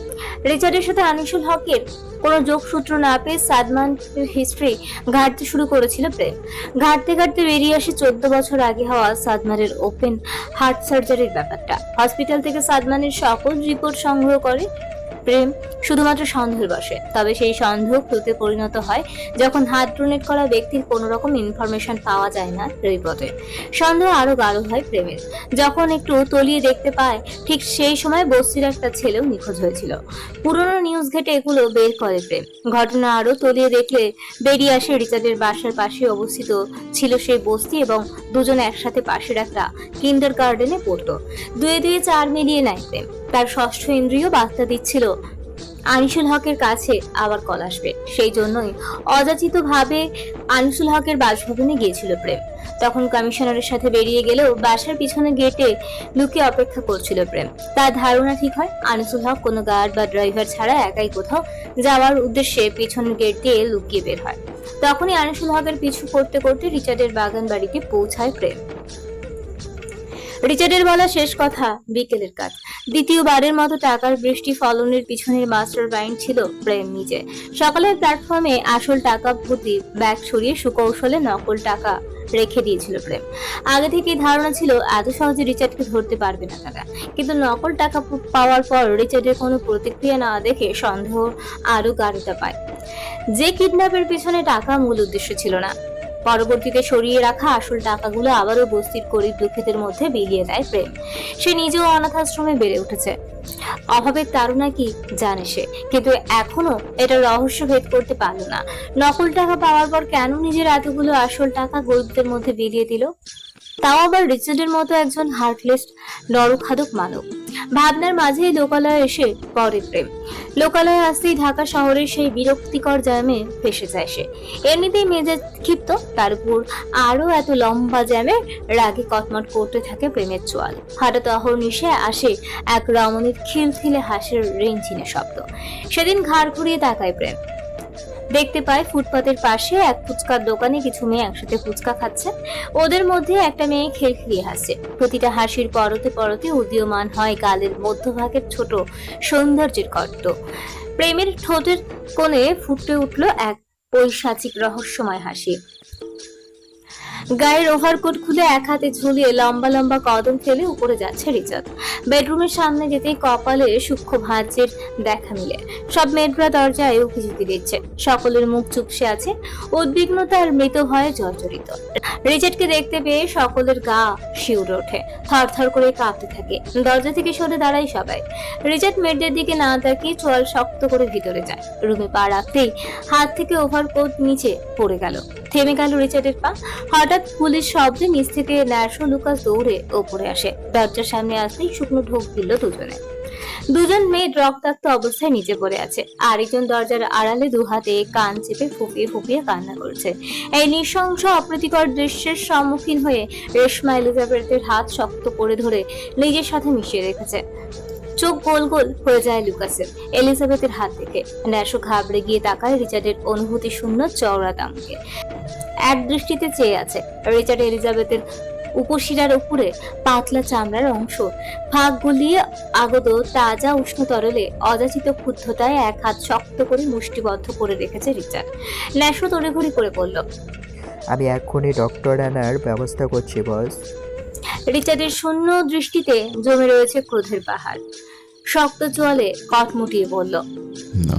A: রিচার্ডের সাথে আনিসুল হকের কোনো যোগসূত্র না পেয়ে সাদমান হিস্ট্রি ঘাঁটতে শুরু করেছিল প্রেম। ঘাঁটতে ঘাঁটতে বেরিয়ে আসে 14 বছর আগে হওয়া সাদমানের ওপেন হার্ট সার্জারির ব্যাপারটা। হসপিটাল থেকে সাদমানের সকল রিপোর্ট সংগ্রহ করে প্রেম শুধুমাত্র সন্দেহের বসে। তবে সেই সন্দেহ ক্লুতে পরিণত হয় যখন হাত ডোনেট করা ব্যক্তির কোনো রকম ইনফরমেশন পাওয়া যায় না রিপোর্টে। সন্দেহ আরো গাঢ় হয় প্রেমের যখন একটু তলিয়ে দেখতে পায় ঠিক সেই সময় বস্তির একটা ছেলেও নিখোঁজ হয়েছিল। পুরনো নিউজ ঘেটে এগুলো বের করে প্রেম। ঘটনা আরো তলিয়ে দেখলে বেরিয়ে আসে রিচার্ডের বাসার পাশে অবস্থিত ছিল সেই বস্তি এবং দুজনে একসাথে পাশের একটা কিন্ডার গার্ডেনে পড়তো। 2 4 মিলিয়ে নেয় প্রেম। তার ষষ্ঠ ইন্দ্রিয় বার্তা দিচ্ছিল আনিসুল হকের কাছে আবার কল আসবে। সেই জন্যই অযাচিত ভাবে আনিসুল হকের বাসভবনে গিয়েছিল প্রেম। তখন কমিশনারের সাথে বেরিয়ে গেলেও বাসার পিছনে গেটে লুকিয়ে অপেক্ষা করছিল প্রেম। তার ধারণা ঠিক হয় আনিসুল হক কোনো গার্ড বা ড্রাইভার ছাড়া একাই কোথাও যাওয়ার উদ্দেশ্যে পিছনের গেট দিয়ে লুকিয়ে বের হয়। তখনই আনিসুল হকের পিছু করতে করতে রিচার্ডের বাগান বাড়িতে পৌঁছায় প্রেম। রিচার্ডের বলা শেষ কথা বিকেলের কাজ। দ্বিতীয়বারের মতো টাকার বৃষ্টি ফলনের পিছনের মাস্টার মাইন্ড ছিল প্রেম নিজে। সকালের প্ল্যাটফর্মে আসল টাকা ভর্তি ব্যাগ সরিয়ে সুকৌশলে নকল টাকা রেখে দিয়েছিল প্রেম। আগে থেকেই ধারণা ছিল এত সহজে রিচার্ডকে ধরতে পারবে না তারা, কিন্তু নকল টাকা পাওয়ার পর রিচার্ডের কোনো প্রতিক্রিয়া না দেখে সন্দেহ আরো গাঢ়তা পায়। যে কিডন্যাপের পিছনে টাকা মূল উদ্দেশ্য ছিল না। পরবর্তীতে সরিয়ে রাখা আসল টাকাগুলো আবারও বস্তির গরিব দুঃখীদের মধ্যে বিলিয়ে দেয় প্রেম। সে নিজেও অনাথ আশ্রমে বেড়ে উঠেছে। অভাবের তাড়না কি জানে সে, কিন্তু এখনো এটা রহস্য ভেদ করতে পারল না। নকল টাকা পাওয়ার পর কেন নিজের এতগুলো আসল টাকা গরিবদের মধ্যে বিলিয়ে দিল, তাও আবার রিচার্ডের মতো একজন হার্টলেস নরখাদক মানব। ভাবনার মাঝেই লোকালয়ে এসে পড়ে প্রেম। লোকালয়ে আসতেই ঢাকা শহরের সেই বিরক্তিকর জ্যামে ফেসে যায় সে। এমনিতেই মেজাজ ক্ষিপ্ত, তার উপর আরো এত লম্বা জ্যামে রাগে কটমট করতে থাকে প্রেমের চোয়াল। হঠাৎ অহর্নিশে আসে এক রমণীর খিলখিলে হাসির রিনঝিনে শব্দ। সেদিন ঘাড় ঘুরিয়ে তাকায় প্রেম। দেখতে পায় ফুটপাতের পাশে এক ফুচকার দোকানে কিছু মেয়ে একসাথে ফুচকা খাচ্ছে। ওদের মধ্যে একটা মেয়ে খিলখিলিয়ে হাসছে। প্রতিটা হাসির পরতে পরতে উদীয়মান হয় গালের মধ্যভাগের ছোট সৌন্দর্যের গর্ত। প্রেমের ঠোঁটের কোণে ফুটে উঠল এক পৈশাচিক রহস্যময় হাসি। গায়ের ওভারকোট খুলে এক হাতে ঝুলিয়ে লম্বা লম্বা কদম ফেলে উপরে যাচ্ছে রিচার্ড। বেডরুমের সামনে যেতেই কপালে সূক্ষ্ম ভাঁজের দেখা মিলে। সব মেয়েরা দরজায় উকিঝুঁকি দিচ্ছে। সকলের মুখ চুপসে আছে, উদ্বিগ্নতার মৃত ভয়ে জর্জরিত। রিচার্ডকে দেখতে পেয়ে সকলের গা শিউরে ওঠে, থরথর করে কাঁপতে থাকে। দরজা থেকে সরে দাঁড়ায় সবাই। রিচার্ড মেয়েদের দিকে না তাকিয়ে চোয়াল শক্ত করে ভিতরে যায়। রুমে পা রাখতেই হাত থেকে ওভারকোট নিচে পড়ে গেল। থেমে গেল রিচার্ডের পা। হঠাৎ পুলিশ শব্দে নিচ থেকে ন্যাশো লুকাস দৌড়ে ওপরে আসে। দরজার সামনে আসতেই শুকনো ঢোক দিল দুজনে। দুজন মেয়ে রক্তাক্ত অবস্থায় নিচে পড়ে আছে। আরেকজন দরজার আড়ালে দুহাতে কান চেপে ফুপিয়ে ফুপিয়ে কান্না করছে। এই নৃশংস অপ্রীতিকর দৃশ্যের সম্মুখীন হয়ে রেশমা এলিজাবেথের হাত শক্ত করে ধরে নিজের সাথে মিশিয়ে রেখেছে। চোখ গোল গোল হয়ে যায় লুকাসের এলিজাবেথের হাত থেকে। ন্যাশো ঘাবড়ে গিয়ে তাকায় রিচার্ডের অনুভূতি শূন্য চওড়া দামকে। এক দৃষ্টিতে চেয়ে আছে। রিচার্ড এলিজাবেথের উপশিরার উপরে পাতলা চামড়ার অংশ ফাঁক গলিয়ে আগত তাজা উষ্ণ তরলে অযাচিত ক্ষুদ্ধতায় এক হাত শক্ত করে মুষ্টিবদ্ধ করে রেখেছে রিচার্ড। ন্যাশো তড়িঘড়ি করে বলল,
L: আমি এক্ষুনি ডক্টর আনার ব্যবস্থা করছি বস।
A: রিচার্ডের শূন্য দৃষ্টিতে জমে রয়েছে ক্রোধের পাহাড়। শক্ত চোয়ালে কটমুটিয়ে বলল,
E: না